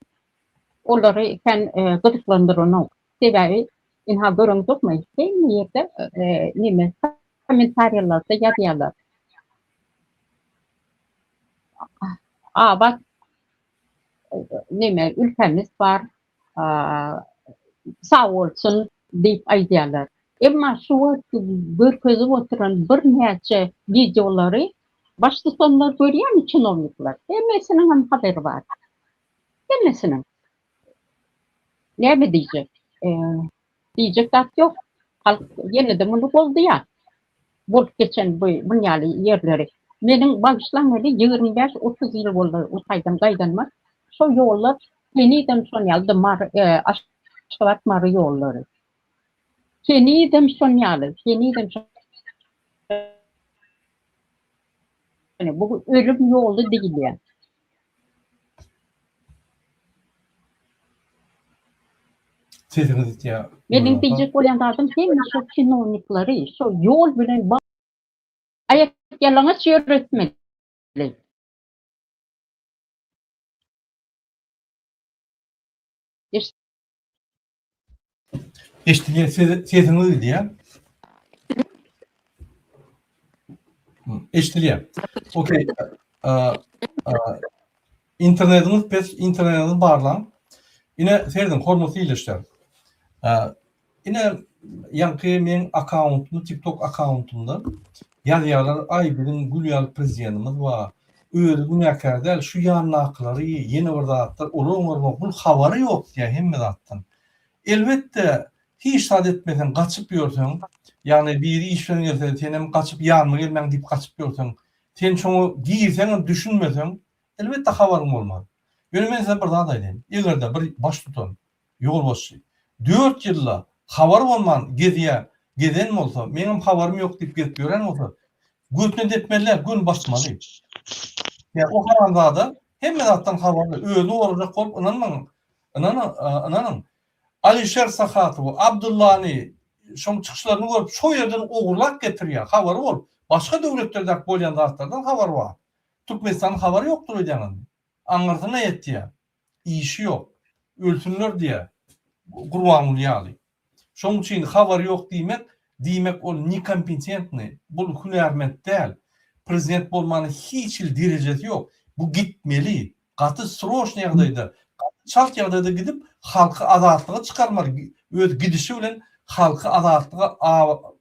Onları sen gıdıklandırın. Sebebi inha görüň dokmy. Sen yerde nime komentarlarda yazýarlar. Bak nime ülkemiz var. Sağ olsun deyip aýdýarlar. Emma şu görkezip oturan bir näçe videoları başta sonuna görýän çinovnikler. Hemmesinin hem haberi var. Hemmesinin. Ne diyecek? Diyecek zat yok. Halk yeniden bunu boldy ya. Bolup geçen bu bunyaly yerleri. Menin bagışlamaly 25-30 ýyl boldy o taýdan gaýdanmak. Şo ýollar yeniden sonýaldy Aşgabat mary ýollary. Yeniden sonýaly, yeniden bu ölüm ýolu diýil ýa. Sesiniz ya. Menin diýjek bolýan zatym hemme şu çinovniklary şu ýol bilen ayak ýalaňaç ýöretmeli. Eşitliğe sesiniz diye. Eşitliğe. Okey. İnternetiniz pes internetiniz barlan. Yine seyredin hormosu iyileşler. Yine yankı men accountumda TikTok accountumda yazıyalar ay birin Gülýal prezidentimiz var. Öyle günäkär däl şu ýanlaklary ýene bir zatlar olur bu habary ýok diýe hemme zatdan. Elbette hiç saat etmesen kaçıp ýörseň, yani bir iş bilen gelse senem kaçıp ýanma gelmeň diýip kaçıp ýörseň, sen şoňu giýirseň düşünmeseň, elbette habaryň bolmaz. Ýöne men size bir zat aýdym. Egerde bir baş tutan ýol başy 4 ýylla habar bolman geden bolsa, menim habarym ýok diýip getip ýören bolsa, götüne depmeler gün başmaly. Ya o haranda hemme zatdan habarly, öýle olacak bolup inanmaň. Alişer Sahatow, Abdullany şoň çykyşlaryny görüp şo ýerden ogurlak getirýär. Habary bolup, başga döwletlerde bolýan zatlardan habar bar. Türkmenistan habary ýokdur diýen. Aňyrdyna ýetdi. İşi ýok. Ölsünler diýe. Gurban bolýaly. Şoň üçin habar ýok diýmek ol nikompetentni. Bu hünärment däl. Prezident bolmany hiç il derejesi ýok. Bu gitmeli. Gaty sroşny ýagdaýda, çalt ýagdaýda gidip halky azatlyga çykarmaly. Öz gidişi bilen halky azatlyga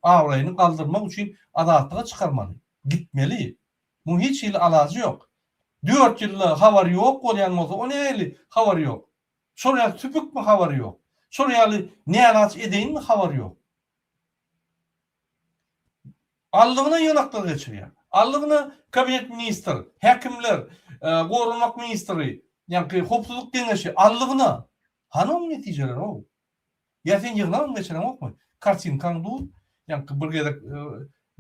awraýyny galdyrmak üçin azatlyga çykarmaly. Gitmeli. Bu hiç il alajy ýok. 4 ýylla habar ýok bolýan bolsa, o näli habar ýok. Şoňa tüpükmi habar ýok. Şoňa nälaç edeýinmi habar ýok. Allygyna ýanaklar geçirýär. Allygyna kabinet ministr, häkimler, gorunmak ministri, ýa-ni hopsuzluk deňeşi allygyna hanam netijeler o. Ya sen ýygnan geçiren okmy? Kartinkan dur, ýa-ni bir gezek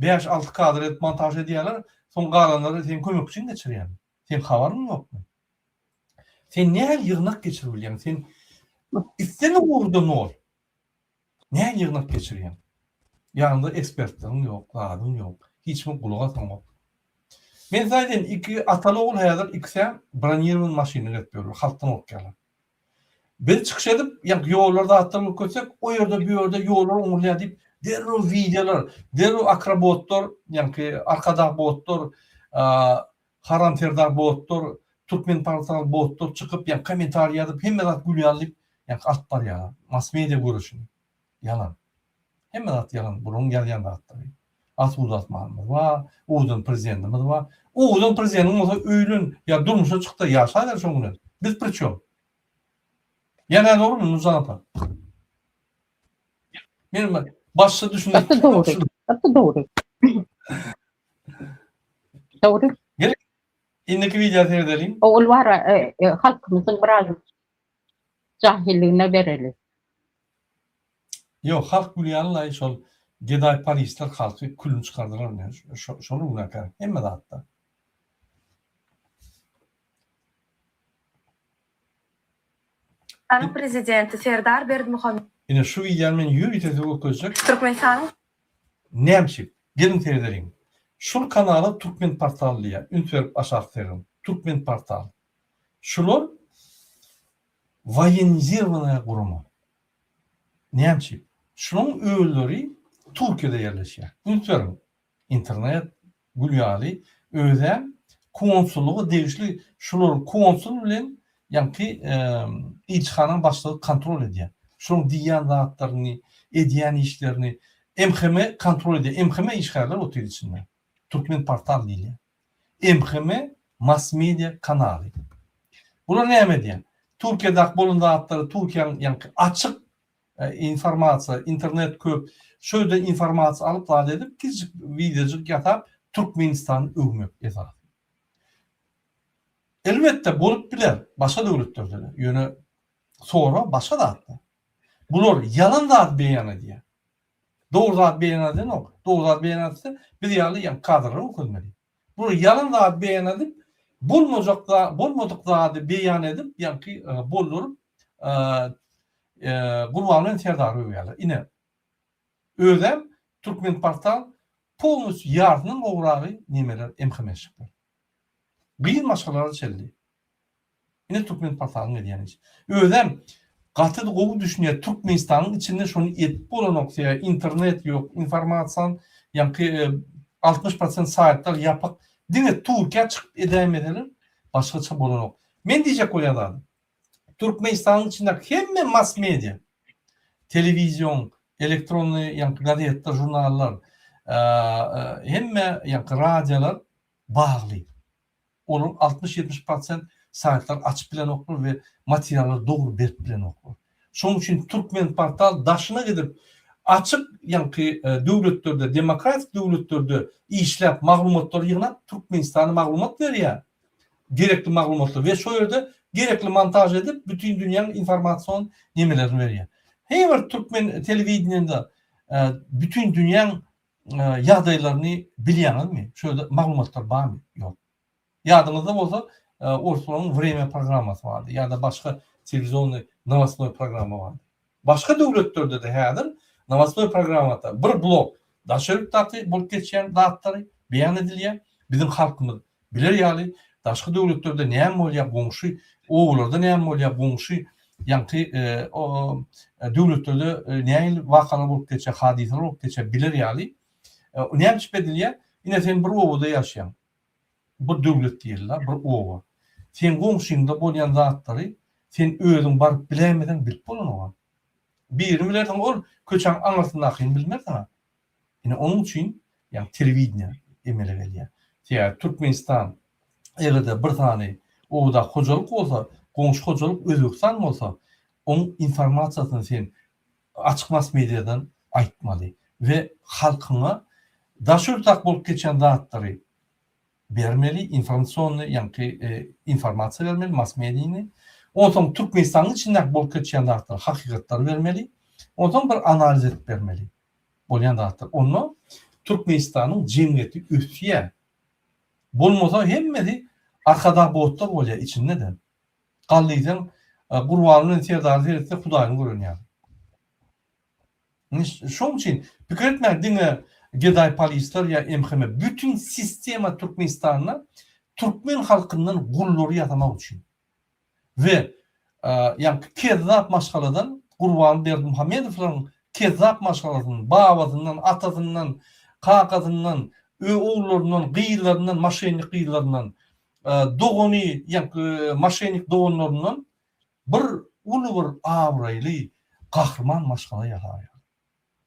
5-6 kadr et montaj edýärler, soň galanlary sen kömek üçin geçirýär. Sen habaryň ýokmy? Sen nähil ýygnak geçirýän? Sen istene urdan ol. Nähil ýygnak geçirýän? Ýanynda ekspertliň ýok, gadyň ýok. Hiçmi gulaga taňok. Men zaten iki ataly oğul häzir ikisi bronirowany maşyna getýär, halkdan okýarlar. Bir çykyş edip, ýa ýollarda atlaryp köçsek, o ýerde bu ýerde ýollar oňurlaýar diýip, derrew videolar, derrew akrobotlar, ýa-ni arkada botlar, haram terdar botlar, Türkmen portal botlar çykyp, ýa komentar ýazyp, hemme zat gülýär diýip, ýa at bar ýa, mass media görüşini. Yalan. Hemme zat yalan, burun gelýän zatlar. At uzatmamız var, Uğud'un prezidentimiz var. Uğud'un prezidentimiz olsa öýlün, ya durmuşa çykdy, ýaşaýlar şoňuny. Biz priçom. Ýene doğru mu Nuzanapa? Benim başta düşündüm. Doğru. Doğru. İndiki video seyredelim. O var halkımızın biraz cahilliğine vereli. Yok, halk bilýänler şol Geday Parisler halky külün çykardylar. Şonu günäkär. Hemme de hatta. Anın prezidenti Serdar Berdimuhamedov. Yine şu videoyu men ýürütesi okuyacak. Türkmenistan. Nämçi? Gelin seyredelim. Şol kanaly Türkmen portaly ýa. Ünsürip aşağı serin. Türkmen portal. Şular военизированная kurma. Näçi? Şunun öýleri Türkiýede ýerleşýär. Ünitlerim, internet, gülýaly, özem konsullugy degişli şular konsul bilen ýa-ni ilçhanaň başlygy kontrol edýär. Şoň diýen zatlaryny, edýän işlerini MHM kontrol edýär. MHM işgärler otyr içinde. Türkmen portal diýilýär. MHM mass media kanaly. Bular näme diýen? Türkiýede bolan zatları Türkiýanyň ýa-ni açyk informasiya, internet köp, şöyle informasiya alıp vaat edip, küçük videocuk yatıp Türkmenistan ögmek eder. Elbette bolup biler, başka devletlerde de, yönü sonra başka da hatta. Bunlar yalan da beyan ediyor. Doğru da beyan ediyor, yok. Doğru da beyan ediyor, bir yalı yani kadrları okunmalı. Bunlar yalan da beyan edip, bulmadık da beyan edip, yani ki boldurup, Gurbanın terdarı öýýärler. Ine ödem Türkmen portal polnus ýardymyň ogragy nimeler MHM'şikler. Bir maşgalary çeldi. Ine Türkmen portalyny edýän iş. Ödem gaty gowy düşünýär Türkmenistanyň içinde şonu etip bolan noktaýa internet ýok, informasiýan ýa-ni 60% saatlar ýapyk dine Türkiýe çykyp edämediler, başgaça bolan ok. Men diýjek bolýar. Türkmenistan'ın içinde hem mass media, televizyon, elektronlu gazetler, jurnallar, hem radyolar bağlı. Onun 60-70% saatler açıp bilen okur ve materyaller doğru berip bilen okur. Şoň üçin Türkmen portal daşına gidip açık döwletlerde, demokratik döwletlerde işlep maglumatlar ýygnap Türkmenistana maglumat berýär. Gerekli maglumatlar ve şo ýerde gerekli montaj edip bütün dünyanın informasyon nimelerini veriyor. Her Türkmen televizyonunda bütün dünyanın ýagdaýlaryny bilýäňiz mi? Şöyle maglumatlar var mı? Yok. Ýadynızda bolsa Orsolanyň Время programmasy vardı. Ya da başka televizyonly новостной programma vardı. Başka döwletlerde de häzir новостной programmada bir blok daşyryp taty bolup geçýän datlary beýan edilýär. Bizim halkymyz biler ýaly. Başka döwletlerde näme bolýar goňşy, oğullarda näme bolýar goňşy, ýa-ni döwletlerde näme wakalar bolup geçýär, hadiseler bolup geçýär biler ýaly. Näme çipedilýär? Ine sen bir owada ýaşaýan. Bir döwlet diýerler, bir owa. Sen goňşyňda bolýan zatlary sen özüň baryp bilemeden bilip bolan. Birini bilerdiň ol köçäň aňasyndaky bilmerdiň. Ine onuň üçin ýa telewizyon emele gelýär. Ýa Türkmenistan eğerde bir tane o da hocalık olsa, komşu hocalık Özbekistan olsa, onun informasyasını sen açık mass medyadan aytmalı ve halkına daşırtak bolup geçen dağıtları vermeli, informasyonu, yani informasiya vermeli, mass medyini. Ondan Türkmenistan'ın içinde bolup geçen dağıtları hakikatları vermeli. Ondan bir analiz edip vermeli. Bolyan dağıtları. Onu Türkmenistan'ın cemiyeti üstüye bolmasa hemmedi arkada botlar bolýar içinde de. Gallydan Gurbanlyň terdarı etse Hudaýyň görünýär. Şoň üçin pikir etmek diňe geday polisler ya MHM bütün sistema Türkmenistanyna Türkmen halkyndan gullary ýatamak üçin. Ve yani kezzap maşgaladan Gurban Berdimuhammedowyň kezzap maşgalasynyň babasından, atasından, kakasından, oğullarından, gıylarından, maşenik gıylarından, doğuni, yani maşenik doğunlarından bir ulu bir avraylı kahraman maşgala ýalar.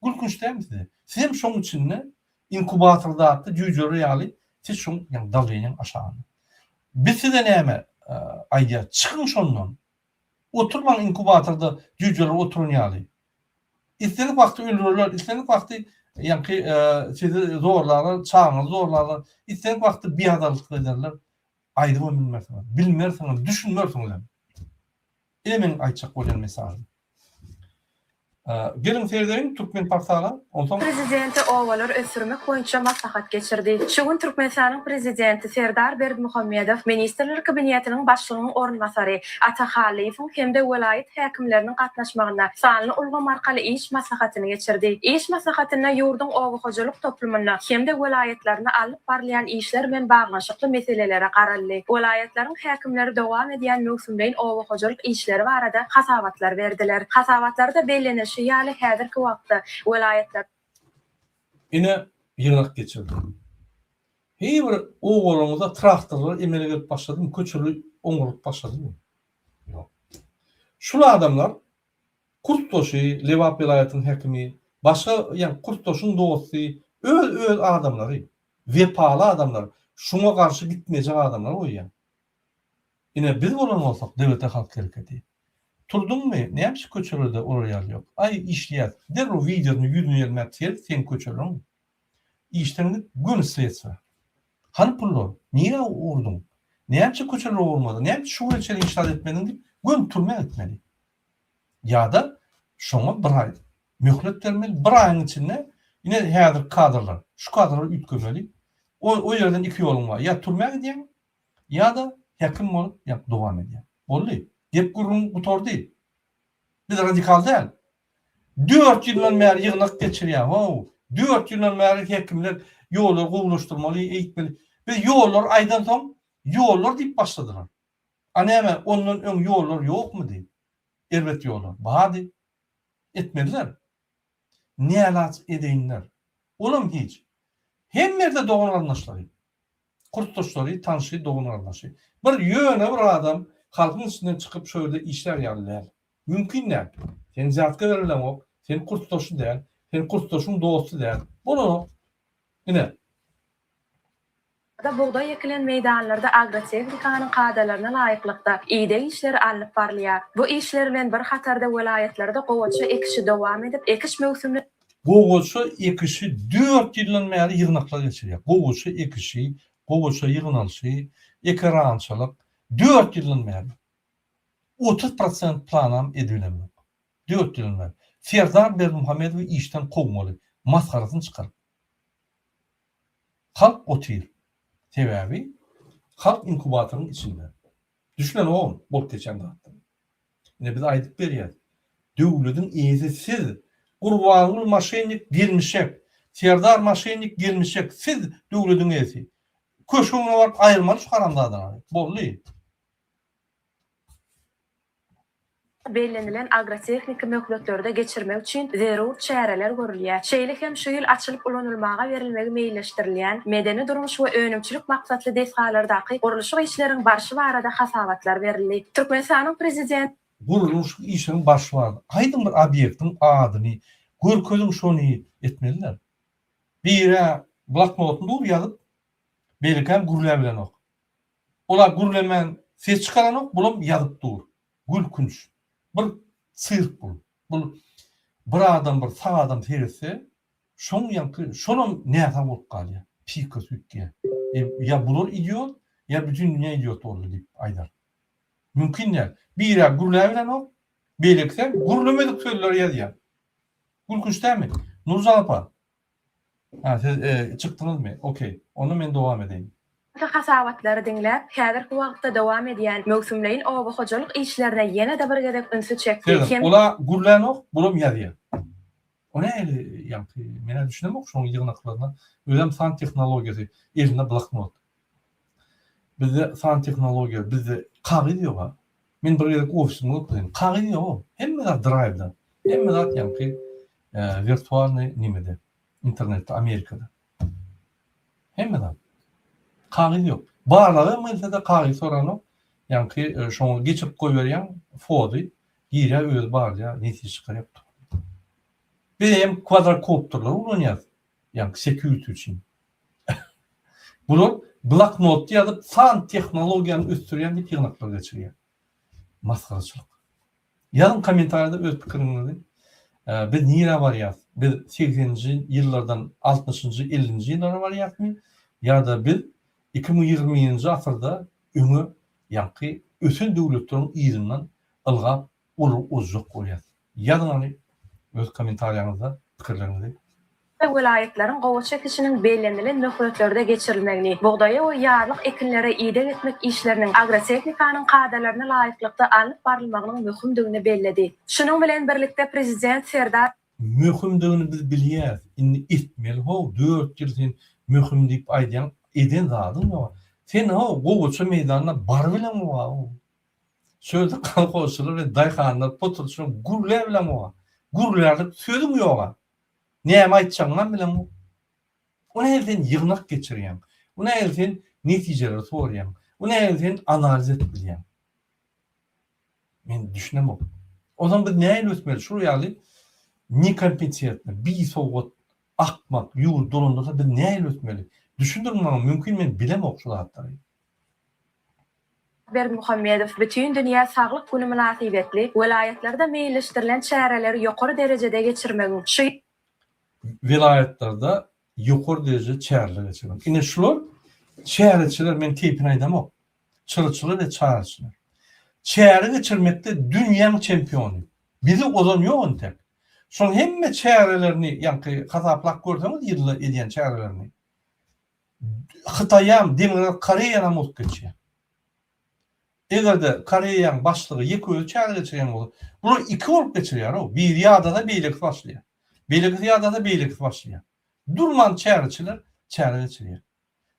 Gülkünç değil mi size? Sizem şoň içinde inkubatorda attı, cücürü ýaly, siz şoň yani dalýan aşağıny. Biz size näme aýdýar? Çykyň şondan. Oturmaň inkubatorda cücürü oturun ýaly. İstenik wagty öldürürler, istenik wagty yani sizi zorlarlar, çağını zorlarlar. İstenik wagty biadalyk ederler. Aýdyp bilmersiňiz. Bilmersiňiz, düşünmersiňiz. Emen aýtjak bolan mesaj. Gelin seyredelim Türkmen portala. Ondan Prezidenti ovalar ösürmek boýunça maslahat geçirdi. Şu gün Türkmenistanyň prezidenti Serdar Berdimuhammedow Ministrler Kabinetiniň başlygynyň ornbasary Ata Halifow hemde welayet häkimleriniň gatnaşmagyna sanly ulgam arkaly iş maslahatyny geçirdi. İş maslahatyna ýurdun owa hojalyk toplumyna hemde welayetlerine alyp barlayan işler bilen baglanşykly meselelere garaldy. Welayetleriň häkimleri dowam edýän mögsümdeň owa hojalyk işleri barada hasabatlar berdiler. Hasabatlarda bellenişi ýaly häzirki wagtda welayetler yine yığınak geçirdi. Hey bir oğulumuzda traktorlar emele gelip başladı mı? Köçürü oňurup başladı mı? Yok. Şula adamlar Kurtdoşy, Lewap vilayatynyň häkimi, başga ýa Kurtdoşyň dosty, öl adamlary, wepaly adamlar, şuňa garşy gitmejek adamlar oýan. Yine biz bolan bolsak dewlete halk hereketi. Turdunmy? Näme köçürde oraya yok. Ay işleýär. Derro videonu ýüzüne ýermäpdir, sen köçürüň. İşlerini gün sırası. Han pullu, niye uğurdun? Näme köçürde olmadı? Näme şu ölçeli işler etmedin diýip gün turma etmeli. Ya da şoňa bir ay möhlet bermeli. Bir aýyň içinde yine häzir kadrlar, şu kadrlar ütkömeli. O ýerden iki ýolum var. Ya turma edýän, ya da häkim bolup ýa dowam edýän. Boldy. Dep gurun bu tor değil. Biz radikal değil. 4 ýyldan bäri ýygnak geçirýär. 4 ýyldan bäri häkimler ýollar gowlaşdyrmaly, eýtmeli. Biz ýollar aýdan soň ýollar diýip başladylar. Anäme ondan öň ýollar ýokmy diýip. Elbet ýollar. Bady etmediler. Nälaç edinler. Olam hiç. Hemmerde doğun anlaşlary. Kurtdoşlary tanşy doğun anlaşy. Bir ýöne bir adam halkın üstünden çıkıp şöyle işler yapıyorlar. Mümkün değil. Sen zatka verilen o. Sen Kurtdoşun değil. Sen Kurtdoşun dostu değil. Bunu yine da buğday ekilen meydanlarda agrotexnikanyň kadalaryna laýyklykda ide işleri alyp barlýar. Bu işler bilen bir hatarda welayetlerde gowaçy ekişi dowam edip, ekiş mögsümli gowaçy ekişi 4 ýyldan bäri ýygnaklar geçirýär. Gowaçy ekişi, gowaçy ýygnalyşy, ekrançylyk 4 ýyldan bäri 30% planam edilemok. 4 ýyldan bäri. Serdar Berdimuhammedow işten gowmaly, maskarasyny çykaryp. Halk otyr. Sebebi halk inkubatorynyň içinde. Düşünen o bolup geçen dağıttı. Yine biz aýdyp berýär. Döwletiň eýsisiz Gurbanyň maşenik girmişek, Serdar maşenik girmişek, siz döwletiň eýsi. Köşüňe baryp aýyrmaly şu karandadan. Bolly. bellenilen agrotexnika möhletleri geçirmek üçin zerur çäreler görülýär. Şeýle hem şu ýyl açylyp ulanylmaga berilmegi meýilleşdirilýän medeni durmuş we önümçilik maksatly desgalardaky gurulşy işleriň barşy barada hasabatlar berildi. Türkmenistanyň prezident Gurulşy işleriň barşy bar. Aýdym bir obyektiň adyny, görkezin şonu etmeliler. Bire bloknotunda ýazyp belkem gurulýar bilen ok. Olar gurulman ses çykaran ok, bulam ýazyp dur. Gülkünç. Bir sırp bu. Bu bir adam bir sağ adam terisi şoň ýanky şonun näme bolup galýar. Pikir sütke. Ya bular idiot ya bütün dünya idiot boldy diýip aýdar. Mümkin näme? Bir ýa gurulýar bilen ok. Belekse gurulmadyk söýler ýazýar. Gülkünç dämi? Nurjan apa. Ha, siz çykdyňyzmy? Okey. Onu men dowam edeyim. hasabatlary diňläp, häzirki wagtda dowam edýän mögsümleýin owa hojalyk işlerine ýene de bir gerek ünsü çekdi. Ola gurlanok, bulam ýazýar. O näle ýa-da mene düşünemok şoň ýygnaklaryna. Özüm san tehnologiýasy, elinde bloknot. Bizde san tehnologiýa, bizde kagyd ýok. Men bir gerek ofisimde otyrýan. Kagyd ýok. Hemme drive'da. Hemme ýa-da virtualny nimede, internetde, Amerikada. Hemme kagyd ýok. Barlary mesela kagyd soranok, ýa-da şoňa geçip goýberýän fody, ýere öz barlya netije çykaryp. Benim kvadrokopterler ulanýar. Ýa-da security üçin. Bular bloknot ýazyp san tehnologiýany östürýän diýip ýygnaklar geçirýär. Maskaraçylyk. Ýazın kommentarda öz pikiriňizi. Biz nire barýas? Biz 80-nji ýyllardan 60-njy, 50-nji ýyllara barýasmy? Ya da biz 2020-nji asyrda öňe ýa-da ösen döwletleriň ýygynyň ylgap olup uzak bolýar. Ýa-da öz kommentarlarınızda pikirlerinizi. Vilayetlerin gowy çekişinin bellendilen nökretlerde geçirilmegini, buğdaya we ýarlyk ekinlere ýydan etmek işlerinin agrotexnikanyň kadrlaryna laýyklykda alyp barylmagynyň möhümdigini belledi. Şunun bilen birlikde prezident Serdar Möhümdigini biz bilýäs. Indi etmeli ho 4 ýyl sen möhüm diýip aýdýan eden zadyň ýa. Sen ho gowy meýdanyna bar bilen wa. Sözde kalkoşlar ve dayhanlar poturşun gurlar bilen wa. Gurlarlyk sözüm ýok. Näme aýtjaňam bilen bu. Onu elden ýygnak geçirýän. Onu elden netijeler sorýan. Onu elden analiz etbilýän. Men düşünemok. O zaman biz näme ötmeli? Şu ýaly nekompetentli, bir soğut, akmak, ýur dolundursa biz näme ötmeli? Düşündirmem mümkin, men bilemok şu zatları. Berdimuhammedow bütün dünýä saglyk güni münasibetli welaýetlerde meýilleşdirilen çäreleri ýokary derejede geçirmegi. Şu Vilayetlerde yukarı derece çäreler geçiren. Ine şular çäreçiler men tepini aýdamok. Çyrçylar ve çäreçiler. Çäre geçirmekde dünýäň çempionu. Bizi ozan ýok tek. Şoň hemme çärelerini ýa-ni hasaplap görseňiz ýylla edýän çärelerini. Hytaýam, Demokrat Koreýa mok geçýär. Egerde Koreýanyň başlygy ýeki öýle çäre geçirýän bolsa, bular iki bolup geçirýär. Bir ýada da beýlik başlaýar. Beýlik ýada da beýlik başlaýar. Durman çäreçiler çäre geçirýär.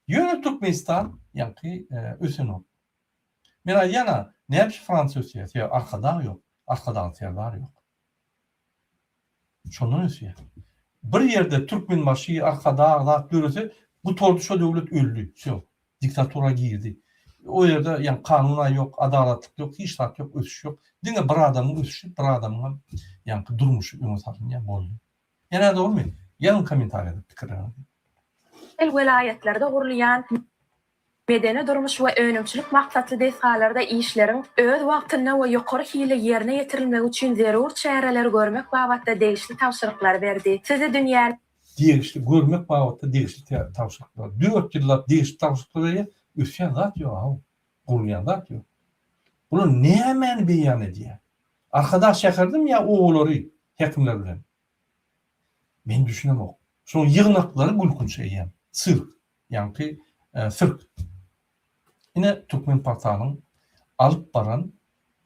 Ýöne Türkmenistan ýa-ni ösenok. Men aýana näme Fransız ýa arkada ýok, arkadan terler ýok. Şondan ösýär. Bir ýerde Türkmen başy arkada agzat dörese bu torduşa döwlet öldü. Şo, diktatura girdi. O ýerde ýa kanuna ýok, adalatlyk ýok, hiç zat ýok, ösüş ýok. Diňe bir adamyň ösüşi, bir adamyň ýa durmuşy öňe sarynýan boldy. Ýene doğru mu? Ýalyn kommentarda pikirlerinizi. el welaýetlerde gurulýan medeni durmuş we önümçilik maksatly desalarda işlerin öz wagtyna we ýokary hile ýerine ýetirilmegi üçin zerur çäreler görmek babatda degişli tawşyryklar berdi. Sizi dünýä Degişli görmek babatda degişli tawşyryklar. 4 ýyllap degişli tawşyryklar berýär. Ösýän zat ýok, gurulýan zat ýok. Bunu näme beýan edýär? Arkada şäherdim ýa oğulary hekimler bilen. Men düşünemok. Şoň ýygnaklary gülkünç eýän. Sirk, ýa-ni sirk. Ine Türkmen portalynyň alyp baran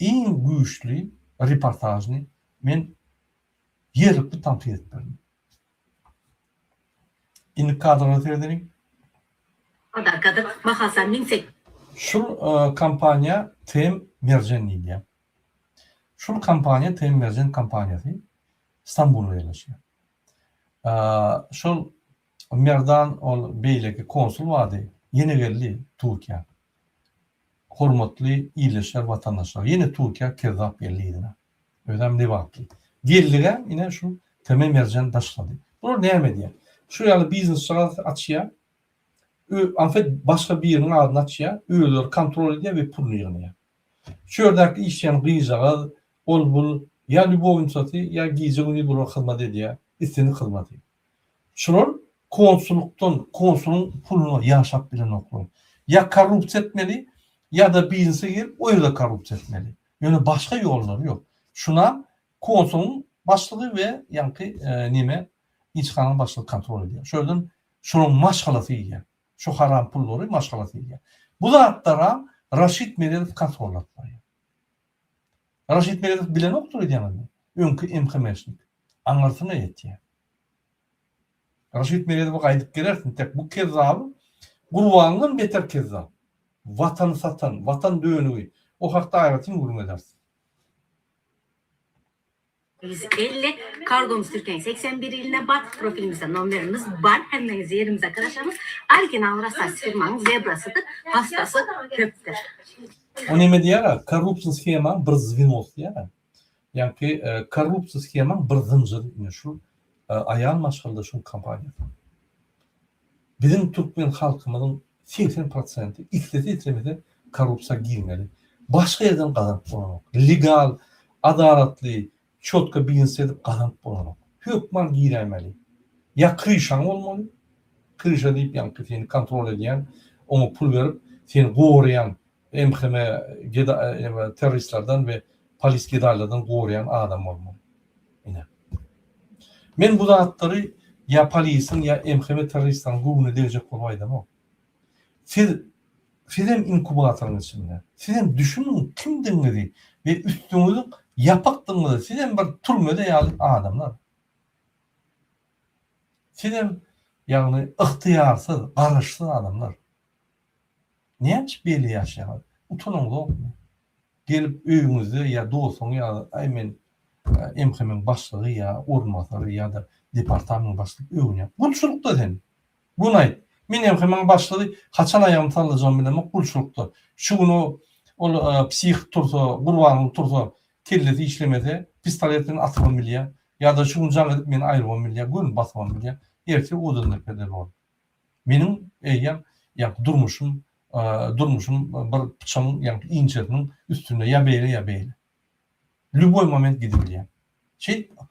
iň güýçli reportajyny men ýerlikde tanqid etdim. Indi kadrony terdiň. Adakadı Mahasan Ninsek. Şu kampanya Tem Merjen diýär. Şu kampanya Tem Merjen kampanýasy İstanbulda ýerleşýär. Şol Merdan ol beýleki konsul wady. Yeni geldi Türkiýe. Hormatly ýyleşer watandaşlar. Yeni Türkiýe kerzap ýerliğine. Ödem dewaply. Geldige ine şu Tem Merjen başlady. Bu näme diýär? Şu ýaly biznes açýar. Anfet başka bir ýeriň adyny açýar, öýler kontrol edýär we pul ýygnýar. Şu ýerdäki işçiň gyýjagy ol bul ýa lübowyn saty ýa gyýjagyny bulup hyzmat edýär, istini hyzmat edýär. Şular konsullukdan konsulun pulunu ýaşap bilen oklar. Ya korrupsiýa etmeli ya da biznese girip o ýerde korrupsiýa etmeli. Ýöne başga ýollar ýok. Şuna konsulun başlygy we ýa-ni näme içkanyň başlygy kontrol edýär. Şöňden şonuň maşgalasy ýa. Şu haram pullary maşgalasy ýa. Bu zatlara Raşit Meredow kontrol etýär. Raşit Meredow bilen okdur edýärmi? Öňkü MHM'şnik. Aňarsyna ýetýär. Raşit Meredow'a gaýdyp gelersin, tek bu kezzabı gurbanyň beter kezzab. Watan satan, watan döňügi. O hakda aýratyn gurun edersin. 150 kargomuz Türkiye'nin 81 iline bat profilimizde numarımız var. Hemmeniz yerimize arkadaşlarımız. Original Rasas firmanın zebrasıdır. Hastası köptür. O näme diýär? Korrupsiýa schema bir zvinos diýär. Ýa-ni korrupsiýa schema bir zynjyr. Şu ayal maşgalda şu kampanya. Bizim Türkmen halkymyzyň 80% itleti korrupsiýa girmeli. Başga ýerden gazanp bolanok. Legal, adalatly, çotka bilinse edip gazanp bolanok. Hökman giremeli. Ya kryşaň bolmaly. Kryşa diýip ýa-ni seni kontrol edýän, onu pul berip seni goýaran MHM teröristlerden ve polis gedarlardan goýaran adam bolmaly. Ine. Men bu zatları ya polisin ya MHM teröristten gurunu diyecek olmaydım o. Sizin inkubatörün içinde. Sizin düşünün kimdinizi ve üstünüzün yapaktığınızı sizin bir türmede yalı adamlar. Sizin yani ihtiyarsız, karışsız adamlar. Neymiş belli yaşayan? Utanın da gelip öyünüzü ya dostunu ya aymen MHM'nin başlığı ya ormanları ya da departmanın başlığı öyünü. Kulçulukta sen. Bunay. Men MHM'nin başlığı kaçan ayağımı tanıyacağım bilemek kulçulukta. Şu günü o psih tursa, kurbanlık tursa kelleti işlemede pistoletin atman milya ya da şu gün can edip meni ayrıman milya, gün basman milya. Erke odanı pedel var. Benim durmuşum bir bıçağın yani incirinin üstünde ya beyle. Lüboy moment gidiyor.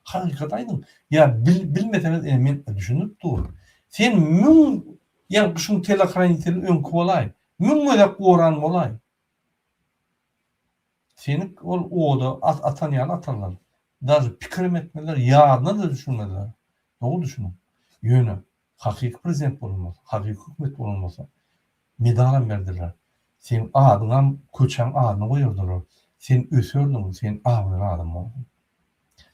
Hakikat aydın. Ya bilmeseniz men düşünüp dur. Sen mün yani şun telakraniteli önkü olay. Mün öyle koran olay. Seni oda atan atarlar. Daha pikrim etmeler yarına da düşünmediler. Ne oldu düşünün? Yönü. Hakiki prezident olunmasa, hakiki hükümet olunmasa medalan verdiler. Sen adına köçen adına koyurdular. Sen ösürdün, sen ağabeyler adam oldun.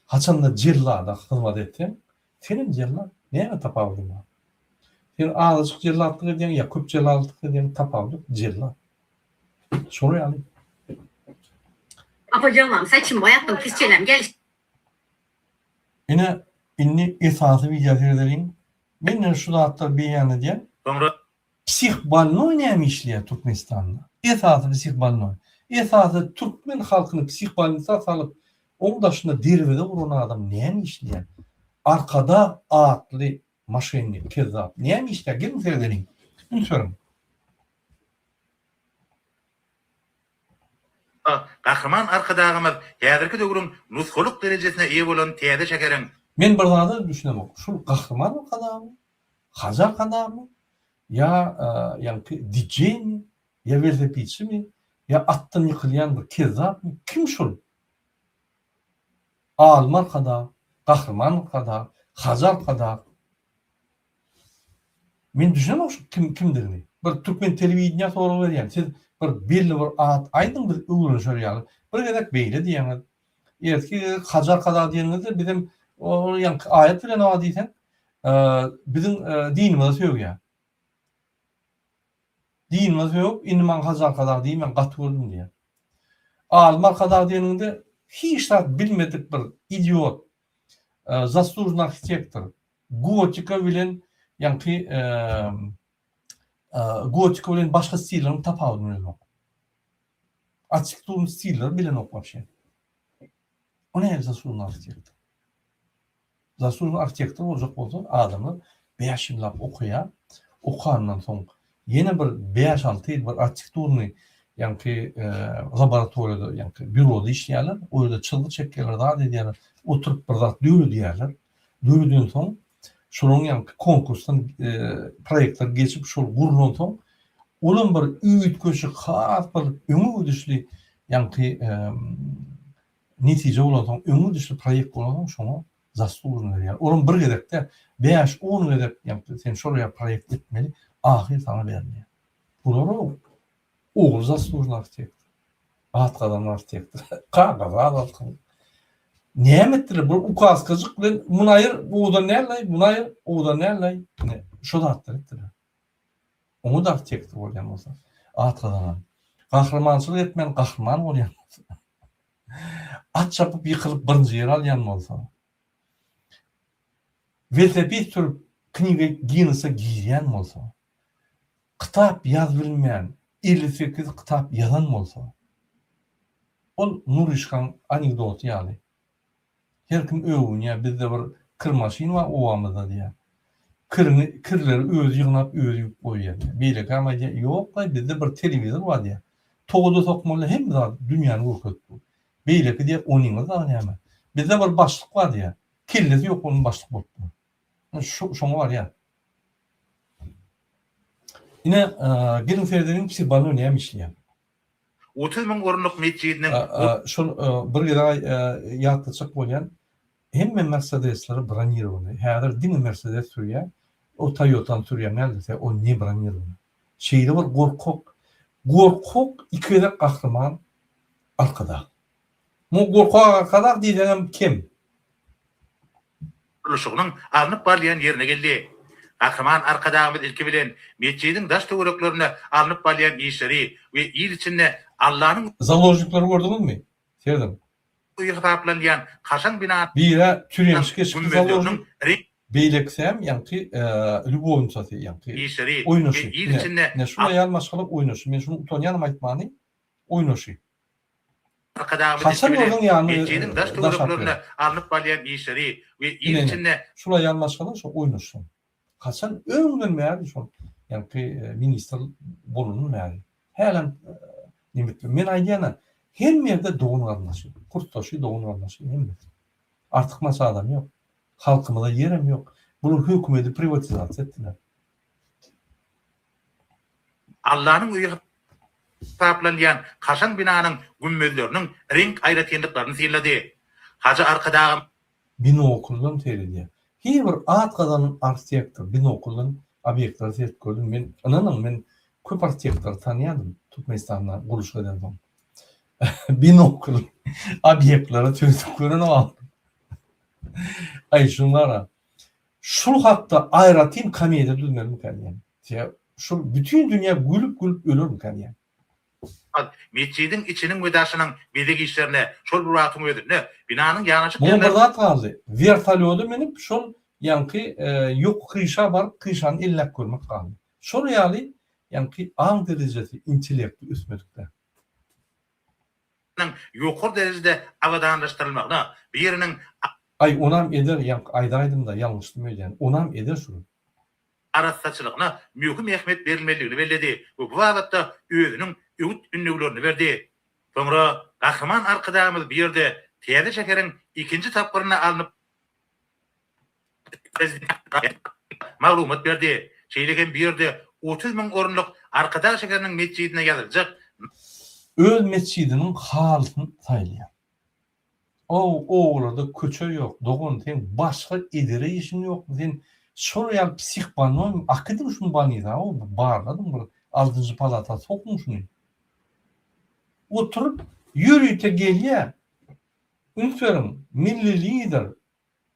Haçan da cillada hizmet ettin. Senin cilla neye tapavdın? Sen azıcık cillatlık ediyen ya köp cillatlık ediyen tapavdın cilla. Soru yani. Apacağım saçım boyattım pisçelem gel. Yine inni esası bir yazırlarım. Ben şu hatta beyan ediyen. Sonra Psihbalnoy neymi işliyor Türkmenistan'da? Esası psihbalnoy. Esası Türkmen halkını psihbalnoysa salıp onun dışında dervede vuran adam neymi işliyor? Arkada atlı maşinli, kezzap. Neymi işliyor? Gelin seyredelim. Bunu sorun. Kahraman arkadağımız häzirki döwrüň nuskuluk derejesine iyi bolan täze şekerin. Men bir zada düşünemem. Şu kahraman kadamı? Hazar kadamı? Ya yani DJ mi? Ya velosipedçi mi? Ya attan yıkılayan bir kezzap mı? Kim şul? Alman kadar, kahraman kadar, hazar kadar. Men düşünemem şu kimdir mi? Bir Türkmen televizyonu soru veriyen. Siz bir belli bir aydın bir uğrun şöyle bir gedek beyle diýen. Erki hazar kadar diýenler bizim o yani ayet bilen o diýsen bizim dinimiz yok ya. Dinimiz yok. Indi men hazar kadar diýim men gat gördüm diýen. Alman kadar diýeninde hiç bilmedik bir idiot, zaslужный architector, gotika bilen yani gotika bilen başka stillerini tapawdym yok. Açık durmuş stiller bilen yok başka. O ne zaslужный architector? Zaslужный architector olacak bolsa adamı 5 yıllap okuya, okandan soň yine bir 5-6 yıl bir açık durmuş yani laboratuvarda yani büroda işleyenler orada çılgı çekkeler daha dediler oturup bir zat dürü diyorlar. Dürüdün son şunun yani konkursdan proyektler geçip şu gurrun son onun bir üyüt köşü has bir ömür düşlü yani netice olan son ömür düşlü projekt olan şunu zaslужный yani. Onun bir gedekte 5-10 gedek yani sen şuraya projekt etmeli ahir sana vermiyor. Bunu oğul zaslужный architekt. At kadar architekt. Kağıt adam. Nimettir bu ukaz kızık bilen munayır bu da nerlay munayır o da nerlay ne şu da attırdı. Onu da architekt bolýan bolsa. At kadar. Kahramançylyk etmen kahraman bolýan. At çapıp yıkılıp birinji yer alýan bolsa. Velosiped sürüp kniga Guinness'a girýän bolsa. Kitap yaz bilmeýän 58 kitap yazan bolsa. Ol Nurişkan anekdot ýaly. Her kim öwünýär bizde bir kır maşin var owamyzda diýär. Kirleri öz ýygnap öz ýup goýýar. Beýle gamaýa ýok, bizde bir telewizor var diýär. Toğda sokmaly hem dünýäni gurkutdy. Beýle ki diýär onuňyz aňýarmy? Bizde bir başlyk var diýär. Kellesi ýok onuň başlyk bolupdy. Şoňa var ýa. Yine gelin Ferdi'nin psihbalnoy näme işleýär? 30 000 orunluk mescidinin Şol bir gede ýatdyçyk bolýan Hemme Mercedes'leri bronirowany. Häzir diňe Mercedes sürýär, o Toyota'ny sürýär nädese, o ne bronirowany. Şeýle bir gorkok ikide kahraman arkada. Bu gorkok arkada diýenem kim? Kuruluşunyň alınıp barlayan yerine geldi. Kahraman arkadağımız ilki bilen meçhidin daş töwereklerine alınıp barlayan işleri ve il içinde Allah'ın Zaложниклary gördüňizmi? Serdim. uygulanýan kaşan bina Bire türemişke çıktı zaложник. gümbözlerinin renk Beyleksem ýa-ki любовницасы ýa-ki işleri oynaşy. ve il içinde Ne şuna ýalmaşylyk oynaşy. Men şunu utanýanym aýtmany. Oynaşy. arkadağımız Hasan ilki bilen oğlun yani, meçhidin daş daş töwereklerine atıyor. alınıp barlayan işleri ve il Yine ne? içinde Şula ýalmaşylyk şu oynaşy. Hasan öňden bäri şu ýa-ki minister bolunun bäri. Helen nimetli. Men aýdýana hem ýerde doğun garnaşy. Kurtdaşy doğun garnaşy. Artık masa adam ýok. Halkymyza ýerem ýok. Bunu hökümeti privatizasiýa etdiler. Allah'ın uygulanýan kaşan binanyň gümbözleriniň renk aýratýanlyklaryny sylady. Hacı arkadağım Binokuldan terildi. Her bir at kadının arsiyaktır. Binokuldan obyektler set gördüm. Men ananın men köp arsiyaktlar tanıyadım. Türkmenistan'dan guruluş edendim. Binokul obyektleri tüydüklerini aldım. Ay şunlara. Şu hatta ayratim kamiyede dünler mi kanyan? Şu bütün dünya gülüp ölür mü kanyan? meçhidin içinin vedaşynyň bedegi işlerine şol bir wagtyň ödünne binanyň ýanaşyk Bu birden kaldı. Vertolyotu menip şol yankı yok kıyşa var, kıyşanı illek görmek kaldı. Şol ýaly yankı aň derejesi intellekti üsmedikler. ýokary derejede awadanlaşdyrylmagyna biriniň Ay onam eder yank aydaýdym da ýalňyş demedin. Onam eder şu. arassaçylygyna möhüm ähmet berilmeligini belledi. Bu wagtda özüniň öwüt ünlülerini berdi. Soňra Gahraman arkadağımız bir ýerde täze şekeriň ikinji tapgyryna alınıp maglumat berdi. Şeýlegen bir ýerde 30.000 orunluk arkada şekeriniň meçhidine ýazyljak. Öz meçhidiniň halyny taýlaýar. Oğullarda köçe yok. Doğun sen başka idare işin yok. Sen şuraya psihbanom akıdım şunu banıyla. O bağırladım bunu. 6. palata sokmuşsun. Oturup yürüyte geliyor. Ünferim milli lider.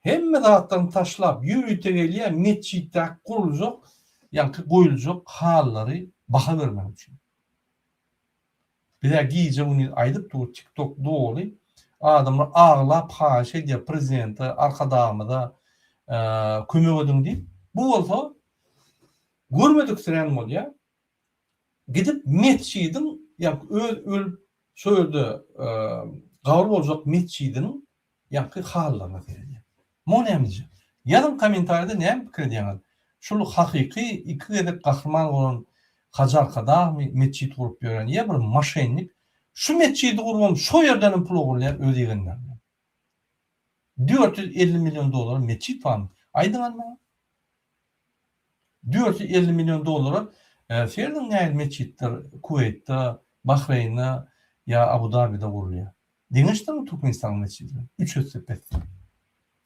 Hemme dağıttan taşlap yürüyte geliyor. Meçhitte kurulacak. Yani koyulacak halleri baka vermem için. Bir de giyece onu aydıp da TikTok doğru. Adamlar ağlap haşe diye prezidenti arkadağımı da kömek edin deyip bu olsa görmedik siren ol ya gidip meçhidin yani öl söyledi gavur olacak meçhidinin yani hallarına verildi. Bu neymiş? Yarın komentarda ne fikir diyen? Şunu hakiki iki edip kahraman olan Hacar kadar meçhid vurup gören ya bir maşenlik şu meçhidi kurulum şu yerden pul oğurlayan ödeyenler. 450 milyon dolar meçhid var mı? Aydın anla. 450 milyon dolar Ferdin neyel meçhidler Kuveyt'te, Bahreyn'de ya Abu Dhabi'de kuruluyor. Denişte mi Türkmenistan meçhidleri? 300 sepet.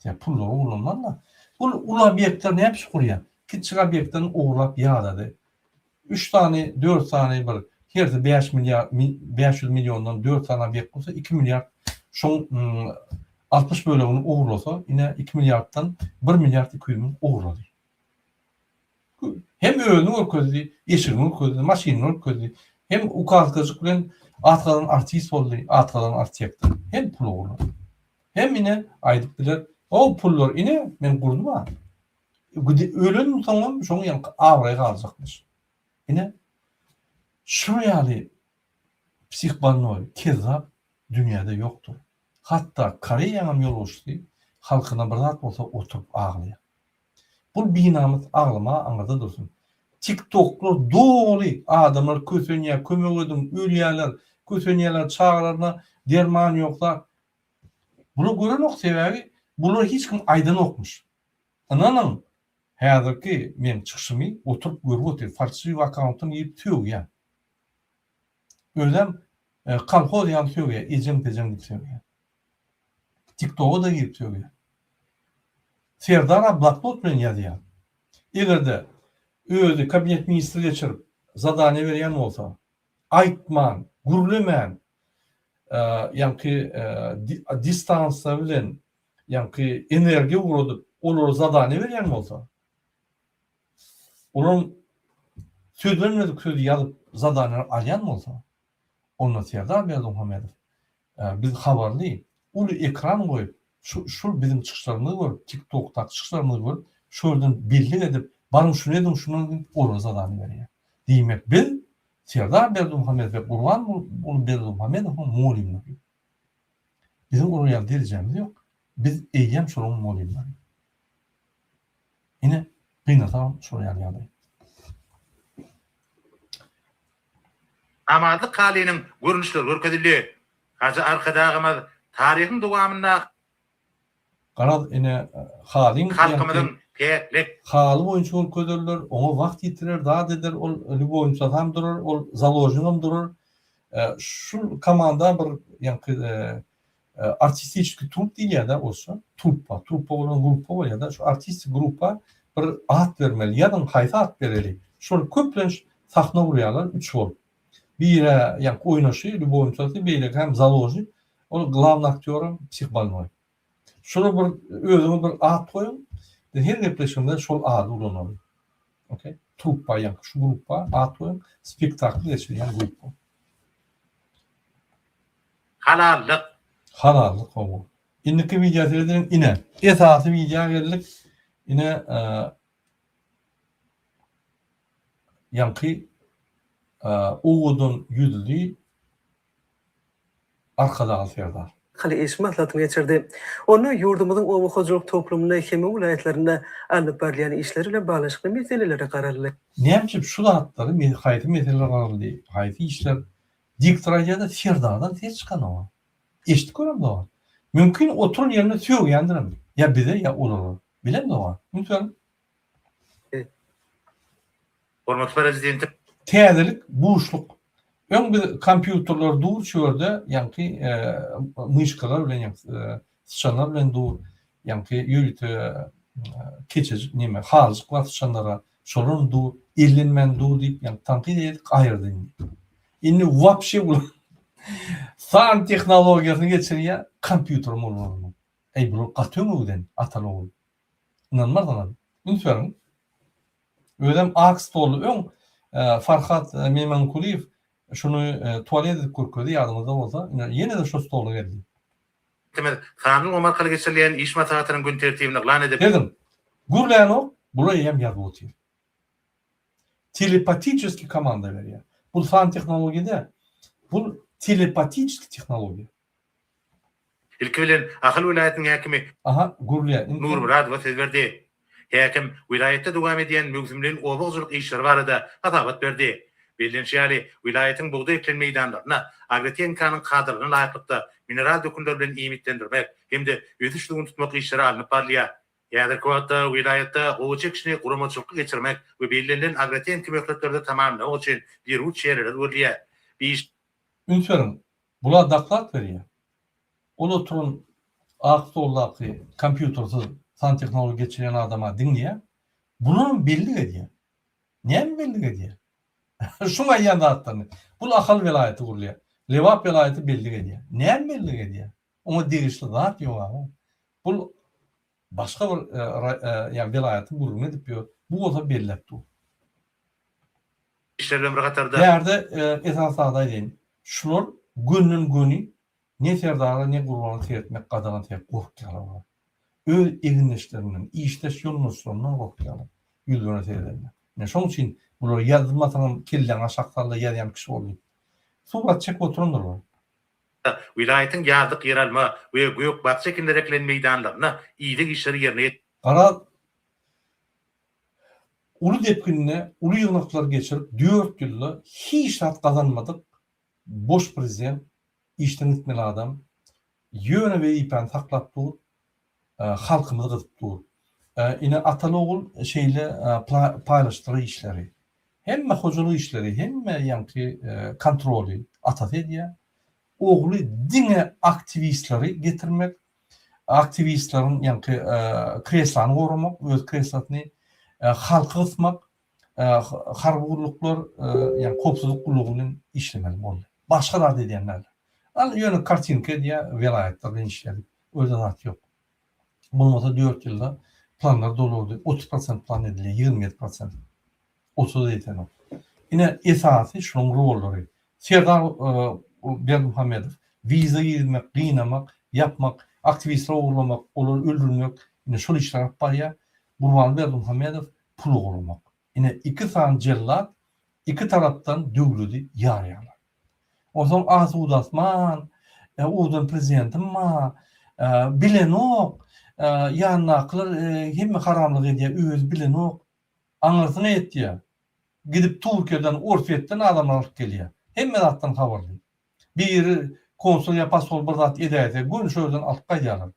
Ya pulları oğurlanlarla. Bu ulu obyektler ne yapış kuruyor? Küçük obyektlerini oğurlap yağladı. 3 tane, 4 tane bir her 500 milyondan 4 tane obyekt olsa 2 milyar şu 60 bölümünü uğurlasa yine 2 milyardan 1 milyar 200 milyon uğurladı. Hem öğünü örközü, yeşilini örközü, maşinini örközü, hem ukazgıcık bilen atkadan artist oldu, atkadan artiyaktı. Hem pul uğurladı. Hem yine aydık bilir, o pullar yine ben kurdum ha. Öğünün tamam şunu yani avraya kalacakmış. Yine şuraya psihbanoy, kezzap dünyada yoktur. Hatta Koreýanyň ýoluşdy halkyna bir zat bolsa oturup ağlaýar. Bu binamız ağlama aňada dursun. TikTok'lar dolu adamlar kösenýär, kömek edin, ölýärler, kösenýärler çağıraryna derman ýoklar. Bunu gören ok sebäbi bular hiç kim aýdan okmuş. Ananyň häzirki men çykyşymy oturup görüp otyr, farçy akauntyny ýyp töýýär. Özüm kalkoz ýan söýýär, ejem-tejem diýip söýýär. TikTok'a da girip söylüyor. Serdar Ablaklut bilen ýazýar. Egerde özü kabinet ministri geçirip zadany berýän bolsa, aýtman, gürlemän, ýa-ni distansa bilen, ýa-ni energiýa ugradyp olar zadany berýän bolsa, onun sözlenmedik sözü ýazyp zadany alýan bolsa, onda Serdar Berdimuhammedow biz habarly, ulu ekran goýup, şu bizim çıkışlarımızı görüp, TikTok'ta çıkışlarımızı görüp, şuradan belli edip, barın şunu edin, şunu olur zadany berýär. Diýmek biz Serdar Berdimuhammedow we Gurban Berdimuhammedow molimler. Bizim oraya derejemiz ýok. Biz eýem şonuň molimler. Ine gynasam şonuň ýaly. Amadlyk halynyň görnüşleri görkezildi. Hazy arkadagymyz taryhyň dowamynda Garaz ine halin halkymyzyň täklek haly boýunça ol köderler, oňa wagt ýitirer, dad eder, ol boýunça ham durar, ol zaложенным durar. Şu komanda bir ýa-ni artistik trup diýilýär-de olsa, truppa bolan gruppa bolýar-da, şu artistik gruppa bir at bermeli, ýa-da haýsy at bereli. Şol köplenç sahna gurýarlar, 3 bol. Biri ýa-ni oýnaşy, boýunça biri hem zaложник, ol glavny aktýor, psihbolonoy. Şunu bir özüme bir ad koyun. Her repleşimde şol adı ulanır. Okay? Truppa ýa-ni şu gruppa ad koyun. Spektakl geçirýän gruppa. Halallyk o. Indiki videolardan ine esasy video geldik. Ine ýa-ni oğudun yüzlü arkada Serdar. Hali eş maslahatyny geçirdi. Onu yurdumyzyň owa hojuluk toplumyna hemme vilayetlerinde alyp berýän işleri bilen baglanşykly meselelere garaldy. Näme şu zatları haýsy meseleler garaldy, haýsy işler diktoraýada Serdardan tez çykan o. Eşit göremdi o. Mümkin oturun ýerine söýüp ýandyrym. Ya bize ya olar. Bilemdi o. Mümkin. Hormatly prezident Täzelik, boşluk. Öň bir kompýuterler dur şöýerde, ýa-ni myşkalar bilen sıçanlar bilen dur, ýa-ni ýürüte keçiş näme halyjyklar sıçanlara şolun dur, ellenmen dur diýip ýa-ni tanqid edip aýyrdy. Indi wapşe bu san tehnologiýasyny geçirýär kompýuter bolmaly. Ey bu gatyňydan atalogy. Inanmazlar. Unutmaýarym. Ödem aks dolu öň Farhat Memankuliyev şunu tuvalet edip görkedi ýardymda bolsa, ýene de şu stoly geldi. Demek, kanun omarkaly geçirilýän iş maslahatynyň gün tertibini lan edip. Dedim. Gurlayan o, buraya hem ýazyp otyr. Telepatiçeski komanda berýär. Bu fan tehnologiyada bu telepatiçeski tehnologiýa. Ilki bilen Ahal vilayatynyň häkimi Aha, Gurlayan. Nur Muradov söz berdi. Häkim vilayetde dowam edýän mögzümliň obagçylyk işleri barada atabat berdi. Bellenşýäli vilayetin buğda eklen meýdanlaryna Agretenkanyň kadryny laýyklykda mineral dökümler bilen imitlendirmek hemde öýdüşlügini tutmak işleri alınıp barlýar. Ýa-da kwata vilayetde o çekişini guramaçylyk geçirmek we bellenlen Agretenk möhletlerde tamamlamak üçin bir uç ýerler görýär. Bir Ünferim, bula daklat berýär. Olu turun aktollaky kompýutersiz san tehnologi geçirýän adama diňleýär. Bunun belli edýär. Näme belli edýär? Şuna ýanda atdy. Bu Ahal vilayeti gurulýar. Lewap vilayeti belli edýär. Näme belli edýär? Oňa degişli zat ýok. Bu başga bir ýa vilayetin gurulma edip ýok. Bu bolsa bellepdi. işlerden bir gatarda. Ýerde esas aýdyn. Şular günnün güni ne Serdar'a ne Gurban'a teretmek kadana terip korkýarlar. Öz eginleşlerinden, işleş ýolundan korkýarlar. Ýüzüne teretmek. Şoň üçin bular ýazmasaň kellen aşaklarla ýazýan kişi bolýar. Surat çek oturunlar. Vilayetin ýazdyk ýeralma we göýük batça ekinler eklen meýdanlaryna iýlik işleri ýerine Gara ulu depkinine, ulu ýygnaklar geçirip 4 ýylda hiç rat kazanmadyk. Boş prezident, işten gitmeli adam, ýöne we ipan taklap dur, halkymyzy gyzyp dur. Ine atalogul şeýle paýlaşdyry işleri. Hemme hojuluk işleri, hemme ýa-ni kontroly atat edýär. Ogly diňe aktivistleri getirmek, aktivistlerin ýa-ni kreslany goramak, öz kreslatyny halka ysmak, hargurluklar ýa-ni kopsuzluk gulugynyň işlemeli boldy. Başga da diýenler. Al ýöne kartinka diýe velayetler bilen işledik. Öyle zat yok. Bulmasa 4 yılda planlar dolurdu. 30% plan edildi, 27%. 30 eten o. Yine esası şunun rolleri. Serdar Berdimuhamedov viza yedmek, kıynamak, yapmak, aktivistleri uğurlamak, onları öldürmek, yine şol işler yapar ya. Burhan Berdimuhamedov pulu olmak. Yine iki tane cellat, iki taraftan dövlüdü yarayarlar. O zaman ağzı udasman, Uğudun prezidentim ma, bilen ok, yanaklar hem haramlık ediyor, öz bilen ok, anırsını etti ya. Gidip Türkiye'den, Orfiyet'ten adamlar alıp geliyor. Hem medattan haberli. Bir konsul ya pasol bir zat edayete, gün şöyden alıp kaydiyorlar.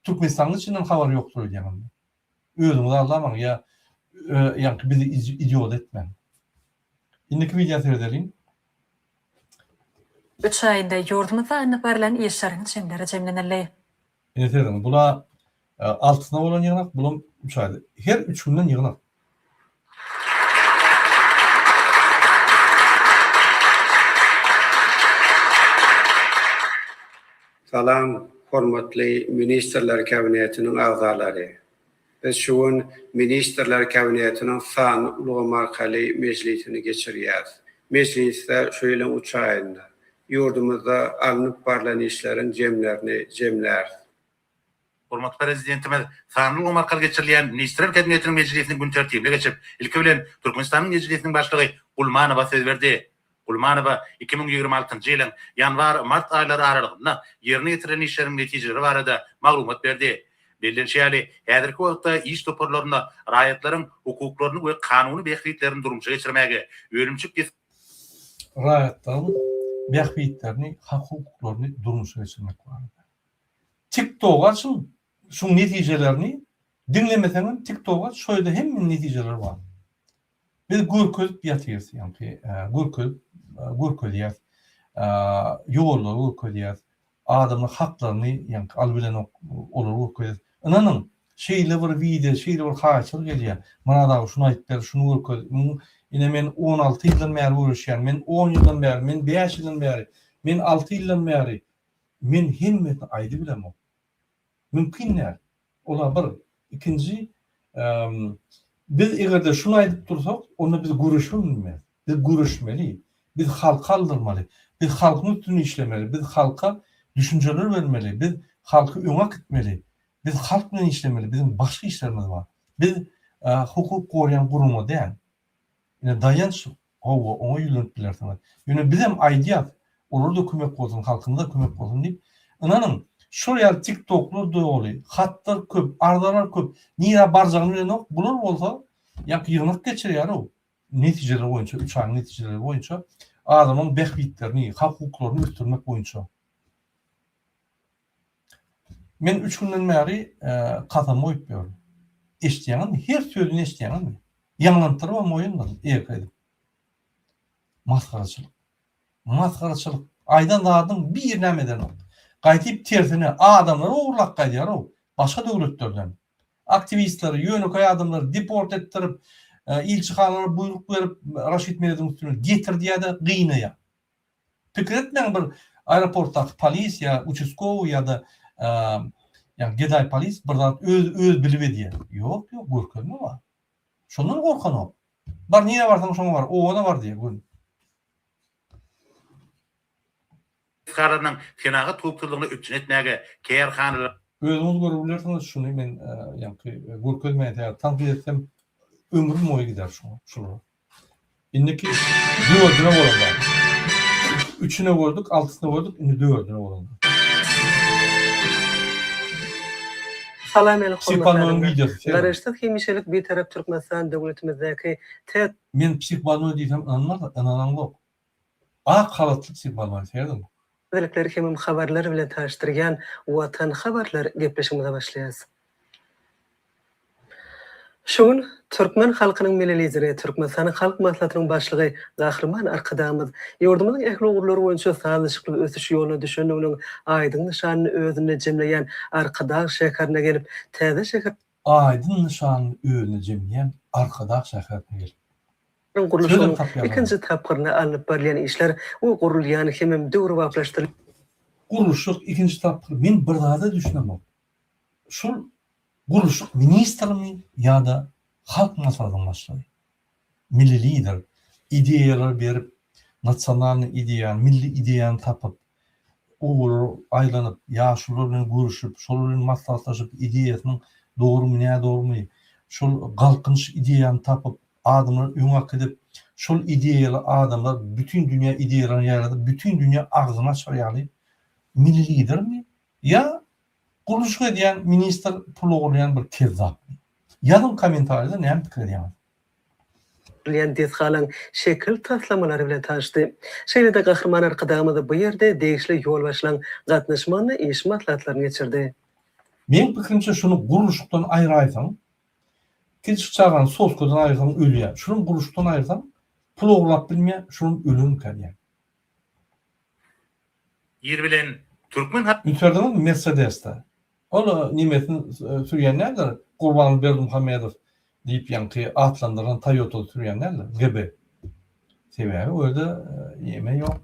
Türkmenistan'ın içinden haber yoktur diyemem. Özümü de Allah'ım ya, yani bizi idiot etmem. İndeki video seyredelim. 3 ayında yurdumuzda anıp verilen işlerin çimleri cemlenirli. Yine seyredelim. Bula altına olan yığınak, bula 3 ayda. Her 3 günden yığınak. Salam, hormatly Ministerler Kabinetinin agzalary. Biz şuun Ministerler Kabinetinin san ulugy markaly meclisini geçirýäs. Meclisde şöyle 3 ayında yurdumuzda alınıp barılan işlerin cemler. Hormatly prezidentimiz sanly ulugy markaly geçirilýän Ministerler Kabinetiniň meclisini gün tertibine geçip ilki bilen Türkmenistanyň meclisiniň başlygy Gulmanowa söz berdi. Gulmanowa 2026-njy ýylyň ýanwar-mart aýlary aralygynda ýerine getirilen işleriň netijeleri barada maglumat berdi. Belirlenýäli, häzirki wagtda iş toparlarynda raýatlaryň hukuklaryny we kanuny beýikliklerini durmuşa geçirmäge ölümçük Raýatlaryň beýikliklerini, hukuklaryny durmuşa geçirmek bar. TikTok açın, şu netijelerini dinlemeseňiz TikTok'a şöyle hem netijeler var. Biz gürköp ýatyrys, ýani gürköp ýollar gürköp adamın haklarını ýani albilen olur gürköp. Ananyň şeýle bir video, şeýle bir haýçyl gelýär. Mana da şunu aýtdylar, şunu gürköp. Ine men 16 ýyldan bäri görüşýän, men 10 ýyldan bäri, men 5 ýyldan bäri, men 6 ýyldan bäri. Men himmetini aýdy bilemok. Mümkinler. Ola bir. İkinci, biz egerde şunu aýdyp dursak, onu biz görüşmeliyiz. Biz görüşmeli. Biz halka aldırmalı. Biz halkın üstüne işlemeli. Biz halka düşünceler vermeli. Biz halkı öňe gitmeli. Biz halk bilen işlemeli. Bizim başka işlerimiz var. Biz hukuk koruyan gurumy diýen. Ine dayanç oňa ýülenip bilersiňiz. Ýöne bizim aýdýar, olar da kömek bolsun, halkyna da kömek bolsun diýip, inanyň şuraya TikTok'lu doly, hatlar köp, ardalar köp. Niye barjagyny bilen ok, bular bolsa, ýa-ni ýygynak geçirýär o. Netijeler boýunça, 3 aýyň netijeleri boýunça adamyň beýikliklerini, hukuklaryny ötürmek boýunça. Men 3 günden bäri kafam oýup ýörüm. Eşdiýäňmi? Her sözüni eşdiýäňmi? Ýaňlantyryp moýunladım, erkedim. Maskaraçylyk. Maskaraçylyk. Aýdan daýdym bir nämeden ok. Gaýtyp tersine adamlary uğurlak gaýdýar o. Başga döwletlerden. Aktivistleri, ýöneköy adamlary deport ettirip, ilçihanlara buyruk berip Raşid Meredin üstüne getirdiýär-de gynaya. Pikir etmeň bir aeroportda polis ýa uçuskowy ýa-da ýa geday polis bir zat öz bilip edýär. Ýok, görkezme bar. Şondan gorkan o. Bar niye barsaň şoňa bar, o da bar diýär. Kararının fenaga toptuluğunu öpçün etmege keýerhanalar Özüňiz görebilirsiňiz şunu men ýa-ni görkezmäde tanqid etsem ömrüm boýy gider şunu. Indiki 4 güne bolanlar. 3'üne gördük, 6'sına gördük, indi 4'üne bolanlar. Salam alaykum. Psihbanoň videosy. Garaşda hemişelik bir tarap Türkmenistan döwletimizdäki Men psihbanoň diýsem ananlar. Halatly psihbanoň seýdim. Özellikleri hem haberler bilen taşdyrgan Watan haberler gepleşmeye başlayas. Şoň Türkmen halkynyň milli lideri, Türkmenistanyň halk maslahatynyň başlygy Gahrman Arkadamyz ýurdumyzyň ähli ugurlary boýunça sazlaşykly ösüş ýoluna düşendiginiň aýdyň nyşanyny özüne jemleýän Arkadaş şäherine gelip täze şäher Aydın nişanyny özüne jemleýän Arkadaş şäherine gelip gurulşynyň ikinji tapgyryna alınıp berýän işler o gurulýany hemem döwri wagtlaşdyryp gurulşyk ikinji tapgyr men bir zada düşünemem. Şol gurulşyk ministrmi ýa-da halk maslahatynyň başlygy. Milli lider ideýalar berip, nasional ideýany, milli ideýany tapyp, olar aýlanyp, ýaşular bilen görüşüp, şol bilen maslahatlaşyp ideýasynyň dogrymy, näme dogrymy, şol galkynç ideýany tapyp, adamlar öňe gidip, şol ideýaly adamlar bütün dünýä ideýalaryny ýaradyp, bütün dünýä agzyna çyrýaly milli lidermi? Ya gurulşyk edýän minister pul ogurlayan bir kezzap. Ýazın kommentarda näme pikir edýär? bilen dizgalan şekil taslamalary bilen taşdy. Şeýle-de Gahrman Arkadamyz bu ýerde degişli ýol başlan gatnaşmany iş maslahatlaryny geçirdi. Men pikirimçe şunu gurulşykdan aýraýsam, kiçik çağan soskadan aýraýsam ölýär. Şunu gurulşykdan aýraýsam, pul ogurlap bilmeýär, şunu ölüm kälýär. Ýer bilen Türkmen Üterdimi Mercedes'te. Onu nimetin sürýänlerdir. Gurban Berdimuhammedow diýip ýanky atlandyran Toyota sürýänlerdir. GB. Sebäbi öýde ýeme ýok.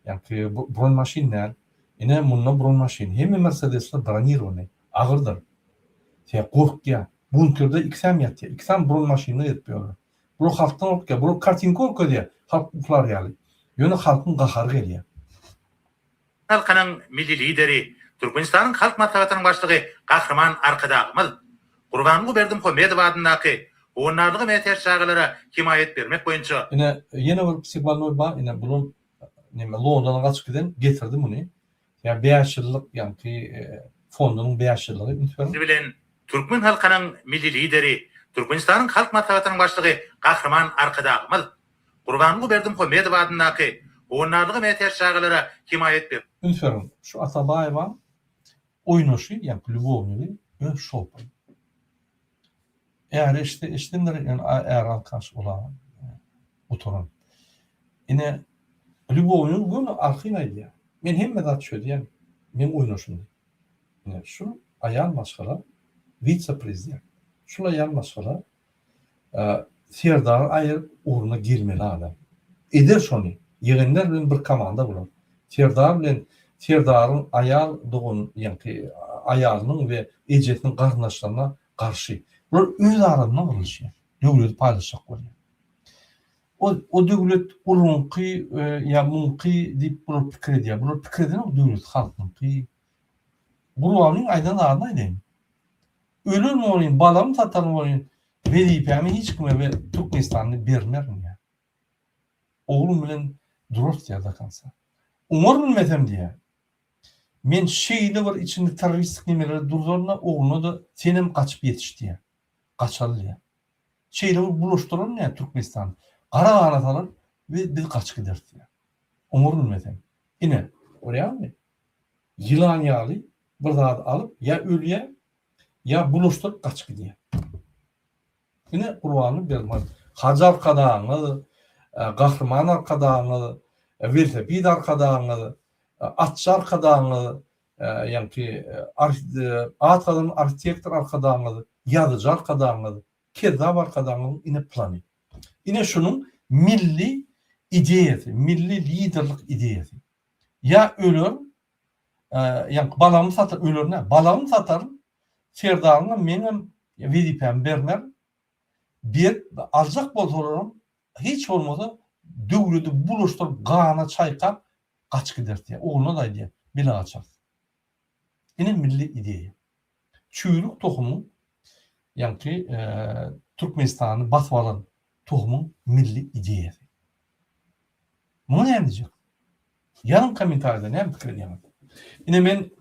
Ýanky bron maşinler, ine mundan bron maşin. Hemme Mercedes'ler bronirowany, agyrdyr. Sen gorkýa, bunkerde iksam ýatýar. Iksam bron maşinine ýetmeýär. Bu halkdan okýa, bu kartinka okýa, halk uplar ýaly. Ýöne halkyň gahary gelýär. halkynyň milli lideri, Türkmenistanyň halk maslahatynyň başlygy Gahrman Arkadamyz Gurbanly Berdimuhammedow adynaky onlarlygy meter çağalara himayet bermek boýunça Ine ýene bir psikolog bar, ine bunun neme Londona gaçyp giden getirdi muny. Ya 5 ýyllyk ýanky fondunyň 5 ýyllygy ünsürüm. bilen Türkmen halkynyň milli lideri, Türkmenistanyň halk maslahatynyň başlygy Gahrman Arkadamyz Gurbanly Berdimuhammedow adynaky onlarlygy meter çağalara himayet berdi. Ünsürüm. Şu Atabaýewa oýnaşy, ýa-ni Lubowny öz şopy. Eğer işlemler yani eğer arkadaş olan oturan. Yine Lubownyň bunu arkyna men hemme dat şöyle men oynaşym. Yani şu aýal maşgala vice prezident. Şu aýal maşgala Serdar aýyr uğruna girmeli adam. Eder şonu. Ýegenler bilen bir komanda bolar. Serdar bilen Serdaryň aýal dogun ýanky aýalynyň we ejetiniň garnaşlaryna garşy. Bu öz aralarına gurulşýar. Döwlet paýlaşak bolýar. O döwlet ulunky ýa munky diýip bu pikir edýär. Bu pikir eden döwlet halkyňky. Buranyň aýdan arna edin. Ölüm bolýan, balam satar bolýan. Wezipämi hiç kime we Türkmenistanyny bermermi ýa. Oglum bilen durup ýerde kalsa. Umar bilmesem diýär. Men şeýle bir içinde terroristlik nimeleri durdurna oğluna da senem kaçıp yetişdi ya. Kaçalı ya. Şeýle bir bulaştıran ne Türkmenistan. Kara anatalar ve biz kaç giderdi ya. Umar bilmesem. Yine oraya mı? Yılan yağlı bir zat alıp ya ölüye ya bulaştırıp kaç gidiyor. Yine Kur'an'ı bermez. Hacı arkadaşını, Gahrman arkadaşını, Veltebid arkadaşını, Atçı arkadaşını, yani Atadın arkitektor arkadaşını, yazıcı arkadaşını, Kezzap arkadaşını yine planı. Yine şunun milli ideyesi, milli liderlik ideyesi. Ya ölür, yani balamı satar, ölür ne? Balamı satarım, Serdar'ına benim vizipem bermer, bir alacak bozulurum, hiç olmadı, döwleti buluşturup, gana çaykap, kaç gider diye. Oğluna da diye, bile açar. Yine milli ideya. Çüylük tohumu, yani ki Türkmenistan'ı batvalan tohumun milli ideyası. Bunu ne diyecek? Yarın komentarda ne fikir edemem. Yine ben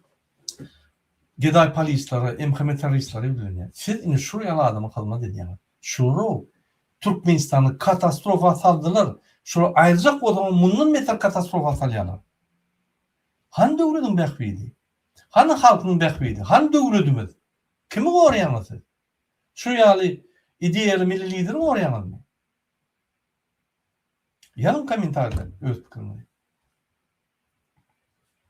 Geday polisleri, emkeme teröristleri biliyorum. Siz yine şuraya adamı kalma dediğim. Şuru Türkmenistan'ı katastrofa saldılar. Şuru ayrıcak o zaman bunun metal katastrofa salyalar. Hani devletin bekviydi? Hani halkın bekviydi? Hani devletimiz? Kimi koruyanız? Şu yani İdeal milli lider mi oryanal mı? Yalın komentarda öz pikirimi.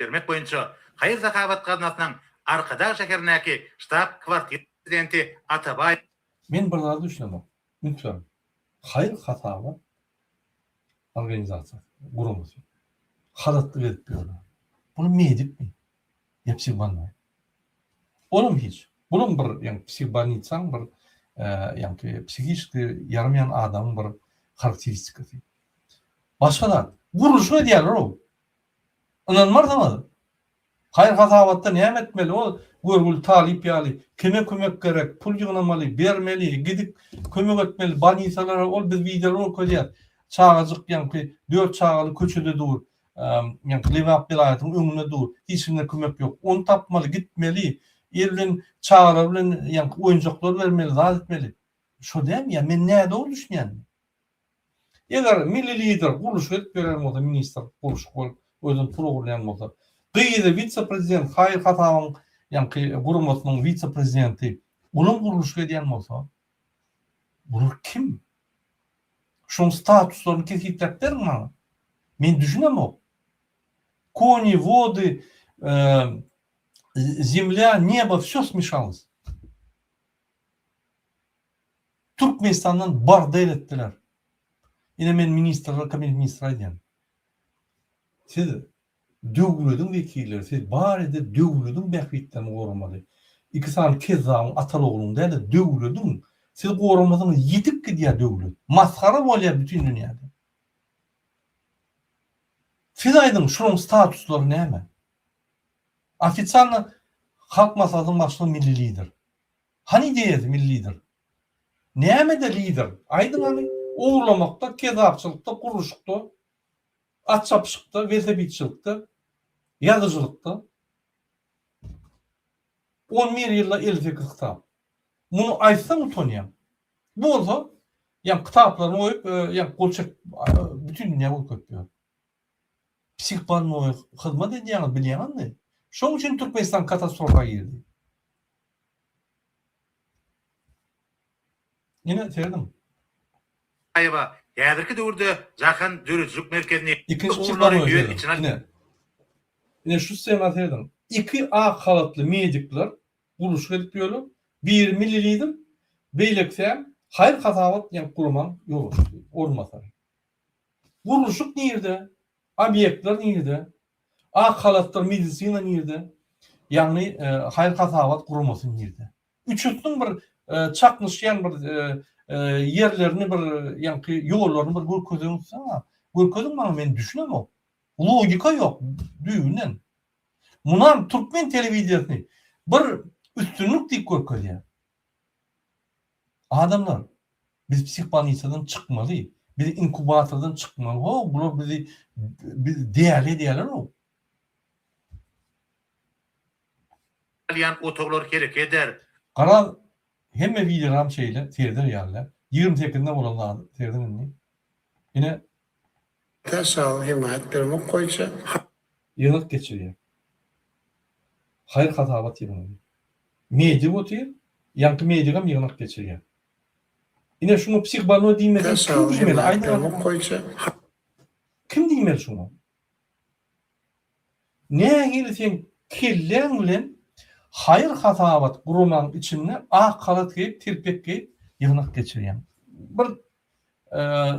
Bermek boyunça Hayır Zakavat Gaznasının arkadaş şehirindeki ştab kvartir prezidenti Atabay Men birlerde düşünemem. Lütfen. Hayır hatalı organizasyon, grubumuz. Halatlı edip diyorlar. Bunu mi edip mi? Yapsi banmay. Oğlum hiç. Bunun bir yani psihbanitsan bir yani psikik yaramayan adamın bir karakteristikası. Başkadan vuruşu diyorlar o. İnanmaz ama. Hayır hatavatda ne etmeli o? Görgül talip yali, kime kömek gerek, pul yığınamalı, bermeli, gidip kömek etmeli, banisalara ol biz videolar koyar. Çağacık yani 4 çağalı köçüde dur. Yani Levap vilayetinin önüne dur. Hiçbirine kömek yok. Onu tapmalı, gitmeli. Elin çağırıp yani oyuncaklar vermeli, rahat etmeli. Şu değil mi ya? Men ne doğru düşünüyorum. Eğer milli lider kuruluş edip görelim olsa, minister kuruluş özün programlayan olsa. Kıyıda vice-prezident Hayır Hatav'ın yani kurumasının vice-prezidenti onun kuruluş ediyen olsa bunu kim? Şunun statuslarını kesikletler mi? Men düşünemem o. Кони, воды, земля, небо, все смешалось. Türkmenistan'dan bar devlettiler. Yine men ministrler, kabinet ministrler diyen. Siz dövgülüdün vekiller, siz bari de dövgülüdün bekvitten korumalı. İki saniye Kezzağ'ın Ataloğlu'nun değil de dövgülüdün. Siz korumadınız yitip gidiyor dövgülüdün. Maskara oluyor bütün dünyada. Siz aydın şunun statusları ne mi? Ofitsialna halk masalının başlığı milli lider. Hani diyezi milli lider? Ne mi de lider? Aydın hani uğurlamakta, kezapçılıkta, kuruluşlukta, atçapışıkta, vezebitçilikte, yazıcılıkta 11 yılla 58 kitap. Bunu aytsam utanıyorum. Bu olsa yani kitaplarını oyup yani kolçak bütün dünya oyup yapıyor. Psikbanlı oyup hızma dediğini bileyen ne? Şunun için Türkmenistan katastrofa girdi. Yine söyledim. ayıba yadırkı döwürde Jahan dürüstlük merkezini İkinci uğurları çıkmam yön öyle. içine Yine şu sema söyledim. 2 A kalıplı medikler buluş edip diyorlar. Bir milli lider beylekse hayır hatavat yani kurman yolu olmasa. Vuruşuk nerede? Obyektler nerede? A kalıplar medisina nerede? Yani hayır hatavat kurulması nerede? Üçüncünün bir çakmışlayan bir yerlerini bir yani yollarını bir görkezensene. Görkezin bana ben düşünemem o. Logika yok düğünden. Bunlar Türkmen televizyonu bir üstünlük dik görkezüyor. Adamlar biz psihbanisadan çıkmalıyız. Biz inkubatordan çıkmalı. O bunlar bizi değerli o. alyan otoglar gerek eder. Karal hemme videoram şeyle terder yerler. 20 sekinde olanlar terden ne? Yine Tasavvur himayet vermek koysa yıllık geçiriyor. Hayır hatavat yapıyor. Medya otuyor. Yankı medyagam yıllık geçiriyor. Yine şunu psihbano diyemeden kim tasavvur diyemeli? himayet Aynı vermek koysa kim diyemeli şunu? Ne gelirsen kellenle hayır hatavat kuruman içinde kalat giyip, tirpek giyip yıllık geçiriyor. Bir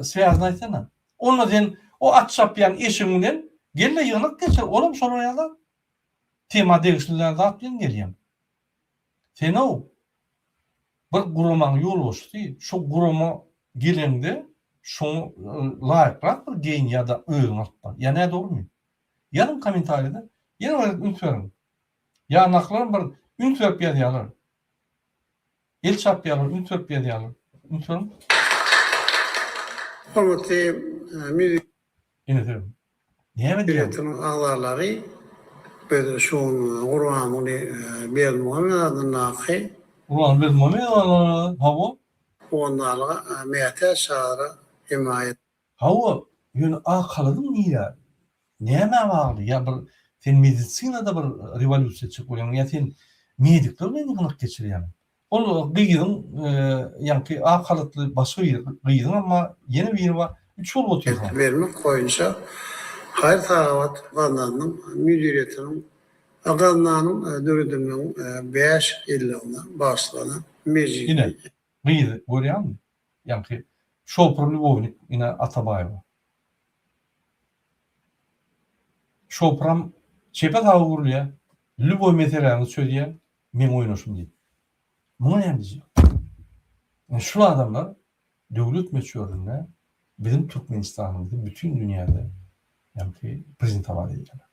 seyazını aytsana. Onunla den o atçapyan eşinden gelle yığınık geçir. Oğlum sonra yalar. Tema değişikliklerden atlayın geleyim. Sen o bir kuruman yol oluştu. Şu kuruma gelende şunu layıklar bir geyin ya da öğün atlar. Ya ne doğru mu? Yarım komentaride yine olarak ünitverim. Ya naklarım bir ünitverip yazıyorlar. El çapıyorlar, ünitverip yazıyorlar. Ünitverim. Hormatly müzik Yine diyorum. Niye mi diyorum? devletinin ağlarları böyle şun Kur'an'ı belmağın adınakı Ulan biz mami hava. onlarla meyete çağrı himayet Hava yönü kaladım mı ya? Niye mi vardı? Ya bir sen medisinada bir revolüsyon çıkıyor. Ya sen medikler beni kınık geçiriyor. Ol gıyın yani akalıtlı başka gıyın ama yeni bir var. 3 yol otuyor. Vermek koyunca hayır tavat kanalının müdüriyetinin kanalının dördünün 5 yılına başlanan meclis. Yine gıyın görüyor musun? Yani Şopur Lvovnik yine Atabayeva. Şopram çepet hava vuruluyor. Lvov meselelerini söyleyen men oynaşım değil. Buna ne diyeceğim? Yani şu adamlar devlet meçhulüne bizim Türkmenistan'ımızda bütün dünyada yani prezident havale ediyorlar.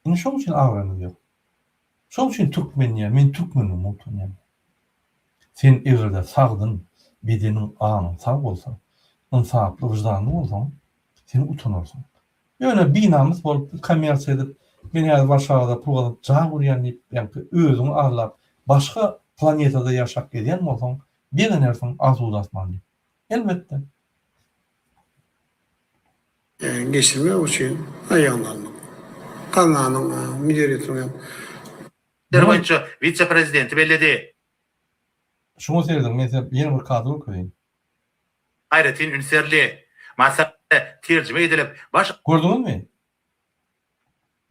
Yani şunun için avranıyor. Şunun için Türkmeniye, men Türkmenim olsun yani. Sen evde sağdın, bedenin ağının sağ olsa, insaflı, vicdanlı olsan, sen utanırsın. Öyle binamız bolup, kamerası edip, beni her Varşava'da pulgalıp, cağı vuruyan yani özünü ağırlap, başka planetada yaşak geden olsan, bir enersin az uğraşman. Elbette. Geçirmek için ayağlarını. Kanalının müdüriyetinin Boyunca vice-prezidenti belledi. Şunu söyledim, mesela yeni bir kadro koyayım. Hayrettin Ünserli. Masada tercüme edilip baş... Gördünüz mü?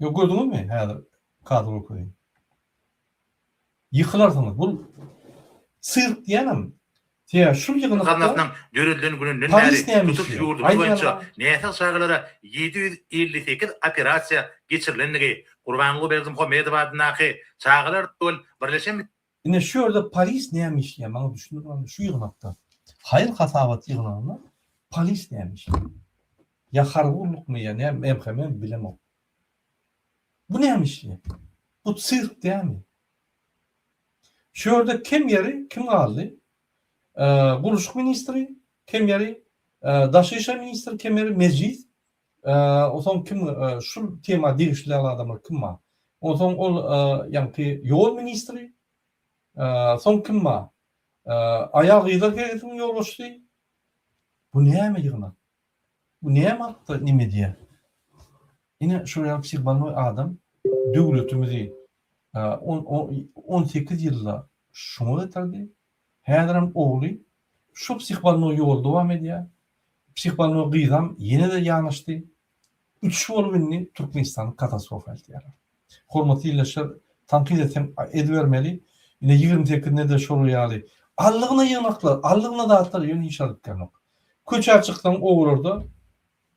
Yok gördünüz mü? Hayır, kadro koyayım. Yıkılarsınız. Bu sırf diyelim. Ya şu yığınakta... Kanatının görüldüğün gününden Paris beri neymiş tutup ya? yurdumuz boyunca neyse şağılara 758 operasiya geçirilenligi Kurbanlı Berdimuhamedov adınaki çağılar dol birleşen Yine şu orada Paris neymiş ya? Bana düşündüm şu yığınakta. Hayır hatavat yığınağında Paris neymiş? Ya harvurluk mu ya? Ne hemen bilemem. Bu neymiş ya? Bu sırf değil mi? Şu orada kim yeri, kim kaldı? Guruşuk ministri, kim yeri? Daşişe ministri, kim yeri? Meclis. O zaman kim şu tema değiştiler adamlar kim var? O zaman yani yol ministri. Son kim var? Ayağı gıydar geretin yol oluştu. Bu neye mi yığına? Bu neye mi attı nime diye? Yine şuraya bir bana adam devletimizi 18 yılda şunu getirdi. Her adam oğlu şu psihbalno yol devam ediyor. Psihbalno gıydam yine de yanlıştı. 3 yol binni Türkmenistan'ın katastrofa eltiyalar. Hormatıyla tankit edivermeli. Yine 20 tekinde de şoruyalı. Allığına yığınaklar, allığına dağıtlar yön inşaat yok. Köçe açıktan oğurlarda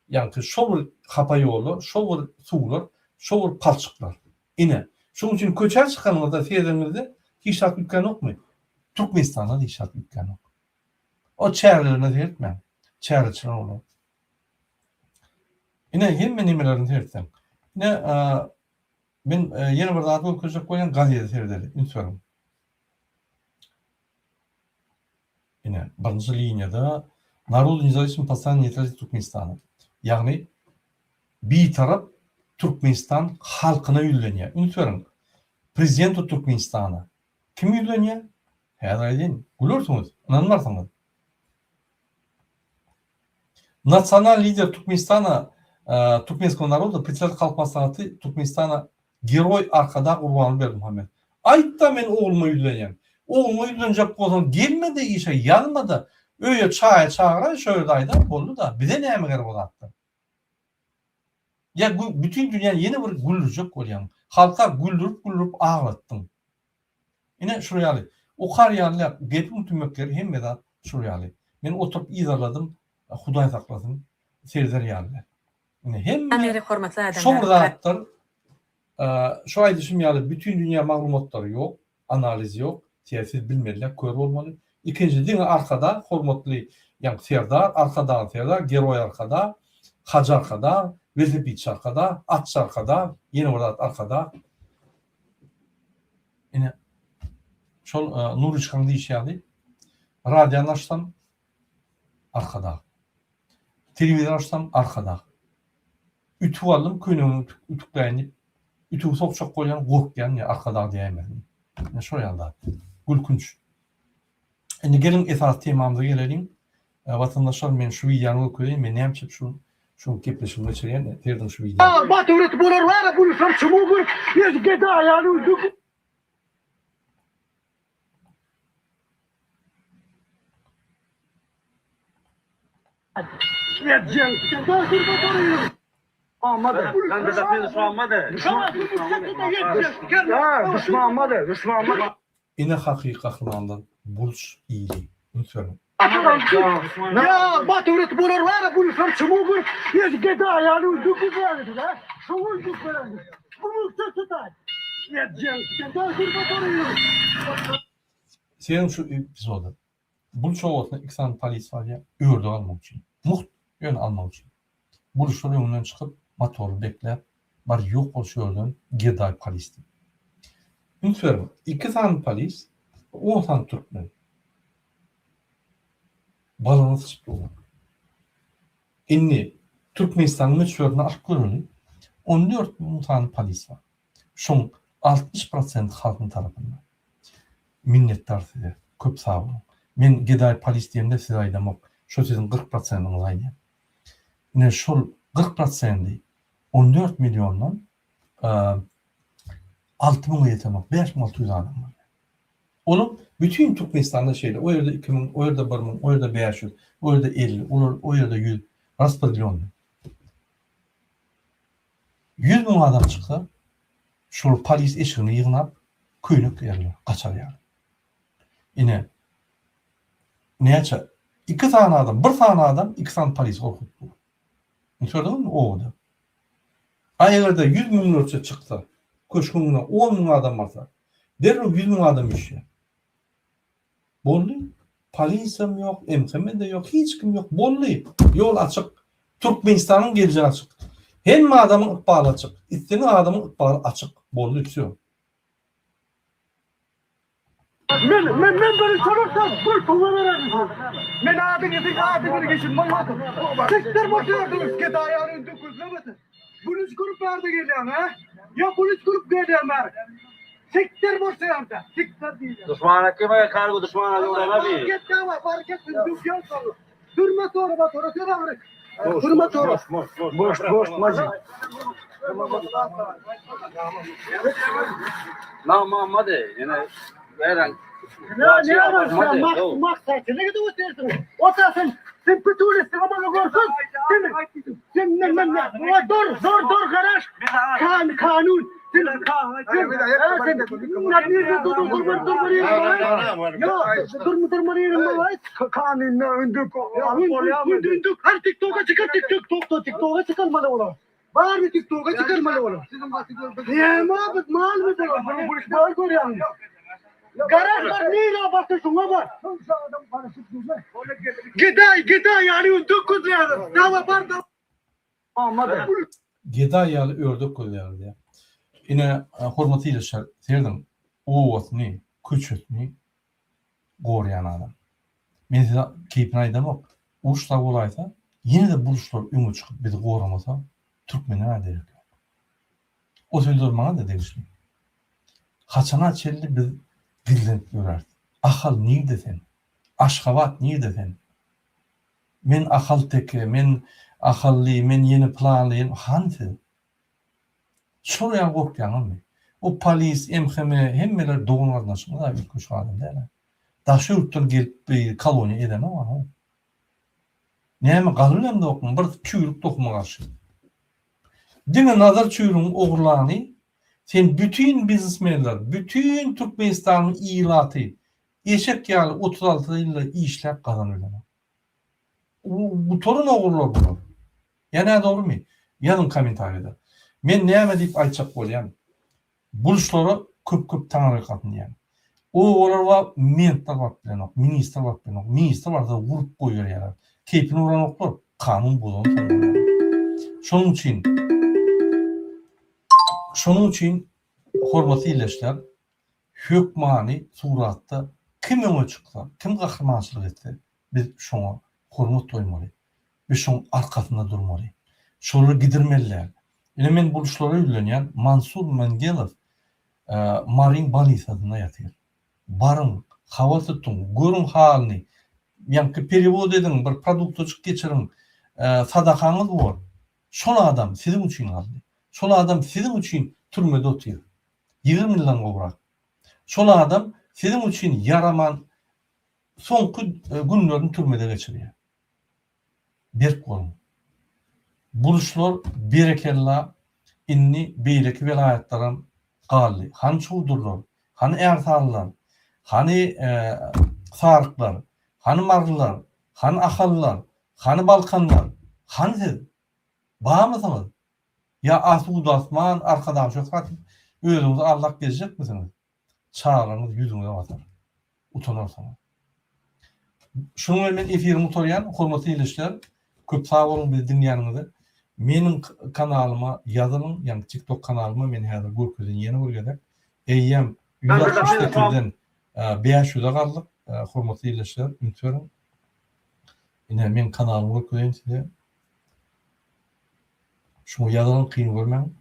yani şovur kapa yolu, şovur suğlar, şovur palçıklar. Yine şunun için köçe çıkanlarda seyredemizde inşaat dükkanı yok mu? Türkmenistan'da da inşaat dükkanı yok. O çevrelerine değil mi? Çevre olur. Yine hem nimelerini seyrettim. Yine ben yeni bir adı okuyacak koyan gazetede seyredelim. Ünsorum. Yine birinci liniyada Narodu Nizalism Pasan Niyetli Türkmenistan'ı. Yani bir taraf Türkmenistan halkına yülleniyor. Ünsorum. Prezidenti Türkmenistan'a. Kim yülleniyor? Her değil. Gülürsünüz. İnanmazsınız. Nasyonal lider Türkmenistan'a Türkmenistan narodu Председатель Halk Maslahatı Türkmenistan'a Geroy arkada Kurbanlı Berdimuhamedov. Ayıpta men oğluma yüzleneyim. Oğluma yüzlenecek olsam gelmedi işe yanmadı. Öyle çağıran şöyle dayda oldu da bize ne emeğer olattı. Ya bütün dünya yeni bir güldürecek oluyor. Halka güldürüp ağlattın. Yine şuraya o kar yerler gepim tümökleri hem de şuraya. Ben oturup izarladım. Huday sakladım. Seyirler yerler. Hem şurada atlar şu ay düşünmeyeli bütün dünya malumatları yok, analiz yok, siyaset bilmediler, kör olmalı. İkinci din arkada, hormatlı yani Serdar, arkadan Serdar, Geroy arkada, Hacı arkada, Vezepiç arkada, Atçı arkada, yeni orada arkada. Yine şu Nuri Çıkan'da iş yani. Radyo açsam arkada. Televizyon açsam arkada. Ütü aldım, köyünün ütükleyenip, ütüğü sokacak koyan, korkyan ya arkada diyemedim. Ne şöyle da. Gülkünç. Şimdi gelin esas temamıza gelelim. Vatandaşlar ben şu videonu okuyayım. Ben ne yapacağım şu kepleşim geçireyim. Terdim şu videonu. Bat öğreti bolarlar, bunu sam çumuğur. Yüz geda ayağını uyduk. Ine hakiki kahramandan buluş iyiliği. Lütfen. Ya Baturet bular var bu çabuk yes get ayağını döküp verdi ha. Şunu döküp verdi. Bunu tutar. Senin şu epizodu. Buluş ovatına iki tane polis var ya. Ördü almak için. Muht yön almak için. Buluşları önünden çıkıp motoru bekler. Var yok o şöyle Geday polisti. Lütfen. İki tane polis. 10 tane Türkmen. Balonu sıçıp olur. İnni Türkmenistan'ın mütşörüne akılını 14 bin tane polis var. Şun 60% halkın tarafından. Minnettar size. Köp sağ olun. Men Geday polis diyemde size aydamak. Şu sizin 40%'ınız aynı. Yine şol 40%'ı 14 milyondan 6 bin yetemek. 5.600 adam var. Onun bütün Türkmenistan'da şeyde, o yerde 2000, o yerde 1000, o yerde 500, o yerde 50, o yerde 100, raspadilyonlu. 100 bin adam çıksa, şu polis eşiğini yığınıp, köynük yerler, kaçar yani. Yine, ne yapacak? 2 tane adam, 1 tane adam, 2 tane polis korkuttu. Gördün mü? O da. Aylarda 100 bin ölçü çıksa, köşkününe 10 bin adam varsa, derhal 100 bin adam işe. Bolli. Polisim yok, MKM'de yok, hiç kim yok. Bolli. Yol açık. Türkmenistan'ın geleceği açık. Hem adamın ıkbalı açık. İstediğin adamın ıkbalı açık. Bolli tutuyor. Ben böyle sorursam bu tuğla verelim. Ben abini geçin manatım. Siktir boşuyordunuz ki ayağını dokuzlamasın. Polis grup nerede geliyor ha? Ya polis grup geliyor mer. Siktir boşuyordun. Siktir değil. Düşmana kime kargo düşmana yoluna bir. Fark et ama fark et. Dükkan sonu. Durma sonra bak orası da var. Durma sonra. Boş macı. Namam hadi yine veren. Ne arıyorsun? Maksat. Ne gidiyorsun? Otasın. Sen pütülüsün ama ne görürsün? Sen ne? Dur kardeş. Kanun. Kanunla öndük. Her TikTok'a çıkar TikTok'a çıkarmalı oğlum. Var mı TikTok'a çıkarmalı oğlum? Ya mal mı diyor? Bu iş mal görüyor. Garaj var neyle bastı şuna bak. Giday yani dokuz yani. Dava var da. Geday yalı ördük koyuyor ya. Yine hormatıyla serdim. Ovatını, küçültünü koruyan adam. Men size keyfini aydan yok. Uçlar olaysa yine de buluşlar öngü çıkıp bizi koramasa Türkmen'e ne demek yok. O sözler bana da demiştim. Haçana çelli biz dilden görerdi. Akal neydi sen? Aşkavat neydi sen? Men akal teke, men akallı, men yeni planlıyım. Hangi? Şuraya korkuyan mı? O polis, MKM, hemmeler doğumlardan sonra da bir kuş adam değil mi? Daşı yurttan gelip bir koloni edemem ama. Neyme kalırım da okuma, bir çüyrük dokuma karşı. Dine nazar çüyrüğün oğurlarını, sen bütün biznesmenler, bütün Türkmenistan'ın ilatı, eşek yağlı 36 yılda işler kazanırlar. Bu torun oğurlar bunu. Yani doğru mu? Yanın komentarida. Men näme diýip aýtjak bolýan? Buluşlary köp taňary katyn yani. O olar mentor wagt bilen, minister wagt bilen, minister barda gurup goýýar ýa. Keypini uranoklar, kanun bozan. Şonuň üçin hormatly ýerleşler hökmany suratda kim öňe çyksa, kim gahrymançylyk etdi, biz şoňa hormat toýmaly. Biz şoň arkasynda durmaly. Şolary gidirmeliler. Yine men buluşlara yürüyen Mansur Mengelov Marin Balis adına yatıyor. Barın, hava tutun, görün halini, yani perivod edin, bir produktocuk geçirin, sadakanız var. Şol adam sizin için aldı. Şol adam sizin için türmede oturuyor. 20 yıldan kovrak. Şol adam sizin için yaraman son günlerini türmede geçiriyor. berk bolun. Buluşlar berekella inni beýleki velayetlerin gally. Han çuwdurlar, han ertallar, hani sarıklar, hani marlar, hani ahallar, hani balkanlar, hani siz bağımlısınız. Ya asudu asman arkadan şu satıp özünüzü Allah gezecek misiniz? Çağlarınız yüzünüze batar. Utanırsanız. Şunu men efirimi torayan, hormatly ilişkiler, köp sağ olun bizi dinleýäninize. Menin kanalyma yazılın, yani TikTok kanalyma men häzir görkezin ýeni görgedek. Eýem 160 tekilden 500'e galdyk. Hormatly ilişkiler, ümit Ine men kanalyma görkezin size. Şunu yazılın kıyın görmän.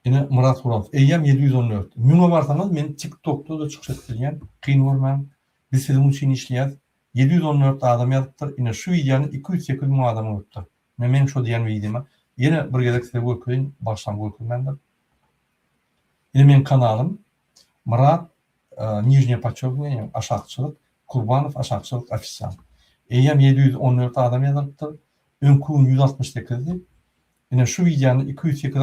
Ine Murat Ural. Eýem 714. Müňe barsanız men TikTok'ta da çykşat bilýän kıyın görmän. Biz sizin için işleýär. 714 adam ýazypdyr. Ine şu videony 208 000 adam görüpdir. Men şu diýen videomy ýene bir gezek size görkezin, başlan görkezmendir. Ine men kanalym Murat Nijne Paçovny aşakçylyk, Kurbanov aşakçylyk ofisial. Eýem 714 adam ýazypdyr. Öňkü 168'di. Ine şu videony 208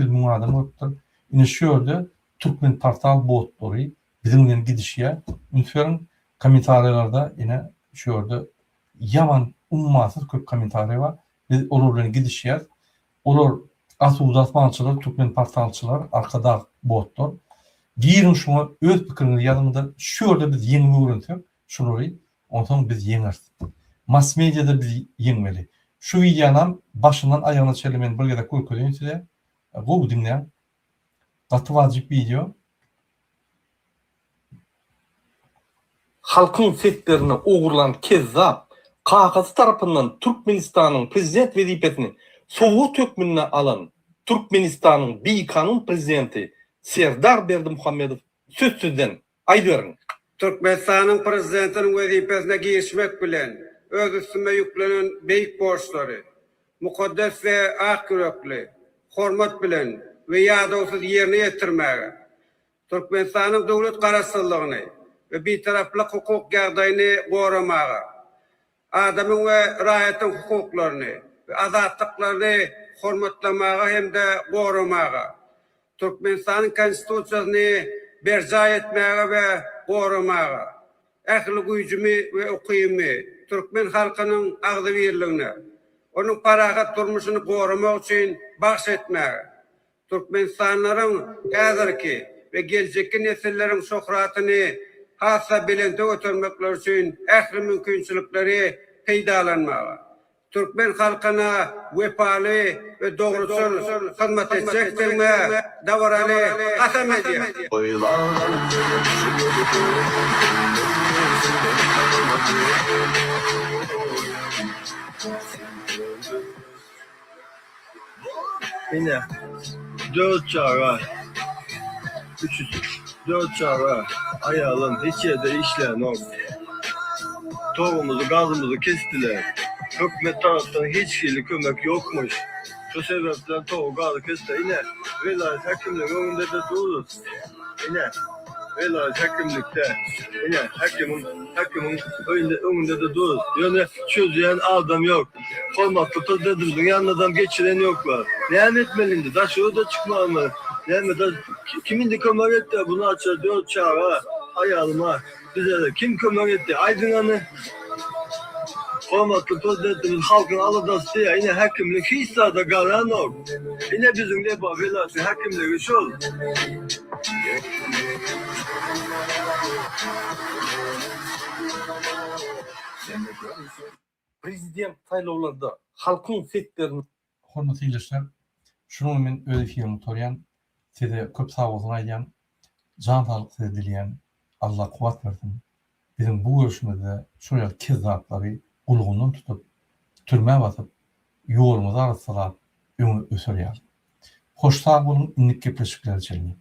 000 adam görüpdir. Ine şu ýerde Türkmen portal botları bizimle gidişýär. Ünferin komentarlarda ine şu ýerde yaman ummasyz köp komentarlar var. Biz olar bilen gidişýär. Olar asuzatmançylar, Türkmen portalçylar, arkada botlar. Girin şuna öz pikirini ýazymda şu ýerde biz ýeňi öwrendik. Şurary, ondan biz ýeňer. Mass mediada biz ýeňmeli. Şu videonam başından ayağına çelemen bir gezek görkezin size. Bu dinleyen gatı wajyp video. Halkın setlerini oğurlan kezzap, Kakasy tarapyndan Türkmenistanyň prezident wezipesini soğuk tökmünne alan Türkmenistanyň beýkanun prezidenti Serdar Berdimuhammedow sözsüzden aýdyryň. Türkmenistanyň prezidentiniň wezipesine girişmek bilen öz üstüme yüklenen beýik borçlary, mukaddes we ak yürekli, hormat bilen we ýadawsyz ýerine ýetirmäge, Türkmenistanyň dowlat garaşsyzlygyny ve bir taraflık hukuk ýagdaýyny goramaga, adamyň we raýatyň hukuklaryny ve azatlyklaryny hormatlamaga hemde goramaga, Türkmenistanyň konstitusiýasyny berja etmäge we goramaga, ähli güýjümi we ukymy Türkmen halkynyň agdy birligine, onuň parahat durmuşyny goramak üçin bahş etmäge, Türkmenistanlaryň häzirki ve geljekki nesilleriň şöhratyny hassa bilente götürmekler üçin ähli mümkinçilikleri peýdalanmaga, Türkmen halkyna wepaly ve dogruçul hyzmat etjekdirme dawraly kasam edýär. Yine 4 çağrı, 4 çağrı ayalım hiç yerde işleyen yok. Tohumumuzu, gazımızı kestiler. Hükümet tarafından hiç şeyli kömek yokmuş. Şu sebepten tohum gazı kestiler. Yine velayet hakimliğin önünde de dururuz. Yine velayet hakimlikte, yine hakimin önünde de dururuz. Yani çözüyen adam yok. Olmakta dedimizin yanından geçiren yoklar. Ne etmeliydi? Da şu da çıkmaz mı? Kimin de kömek etti? Bunu açar 4 çağrı ayağıma. Bize de kim kömek etti? Aydınan'ı. Olmakta dedimiz halkın aladası diye yine hakimlik hiç sağda kalan yok. Yine bizim ne bu velayet hakimliği şu olur. Prezident saýlawlarda halkyň setlerini hormatly ilişkiler. Şunu men öz efirimi torayan size köp sağ bolsun aýdýan, jan sağlyk size dilýän, Allah kuwat bersin. Bizim bu görüşmede şoýa kezzapları ulgundan tutup türme batyp ýolumyzy arassalar öňe ösürýär. Hoş sağ bolun, inlik gepleşikler çelmeýin.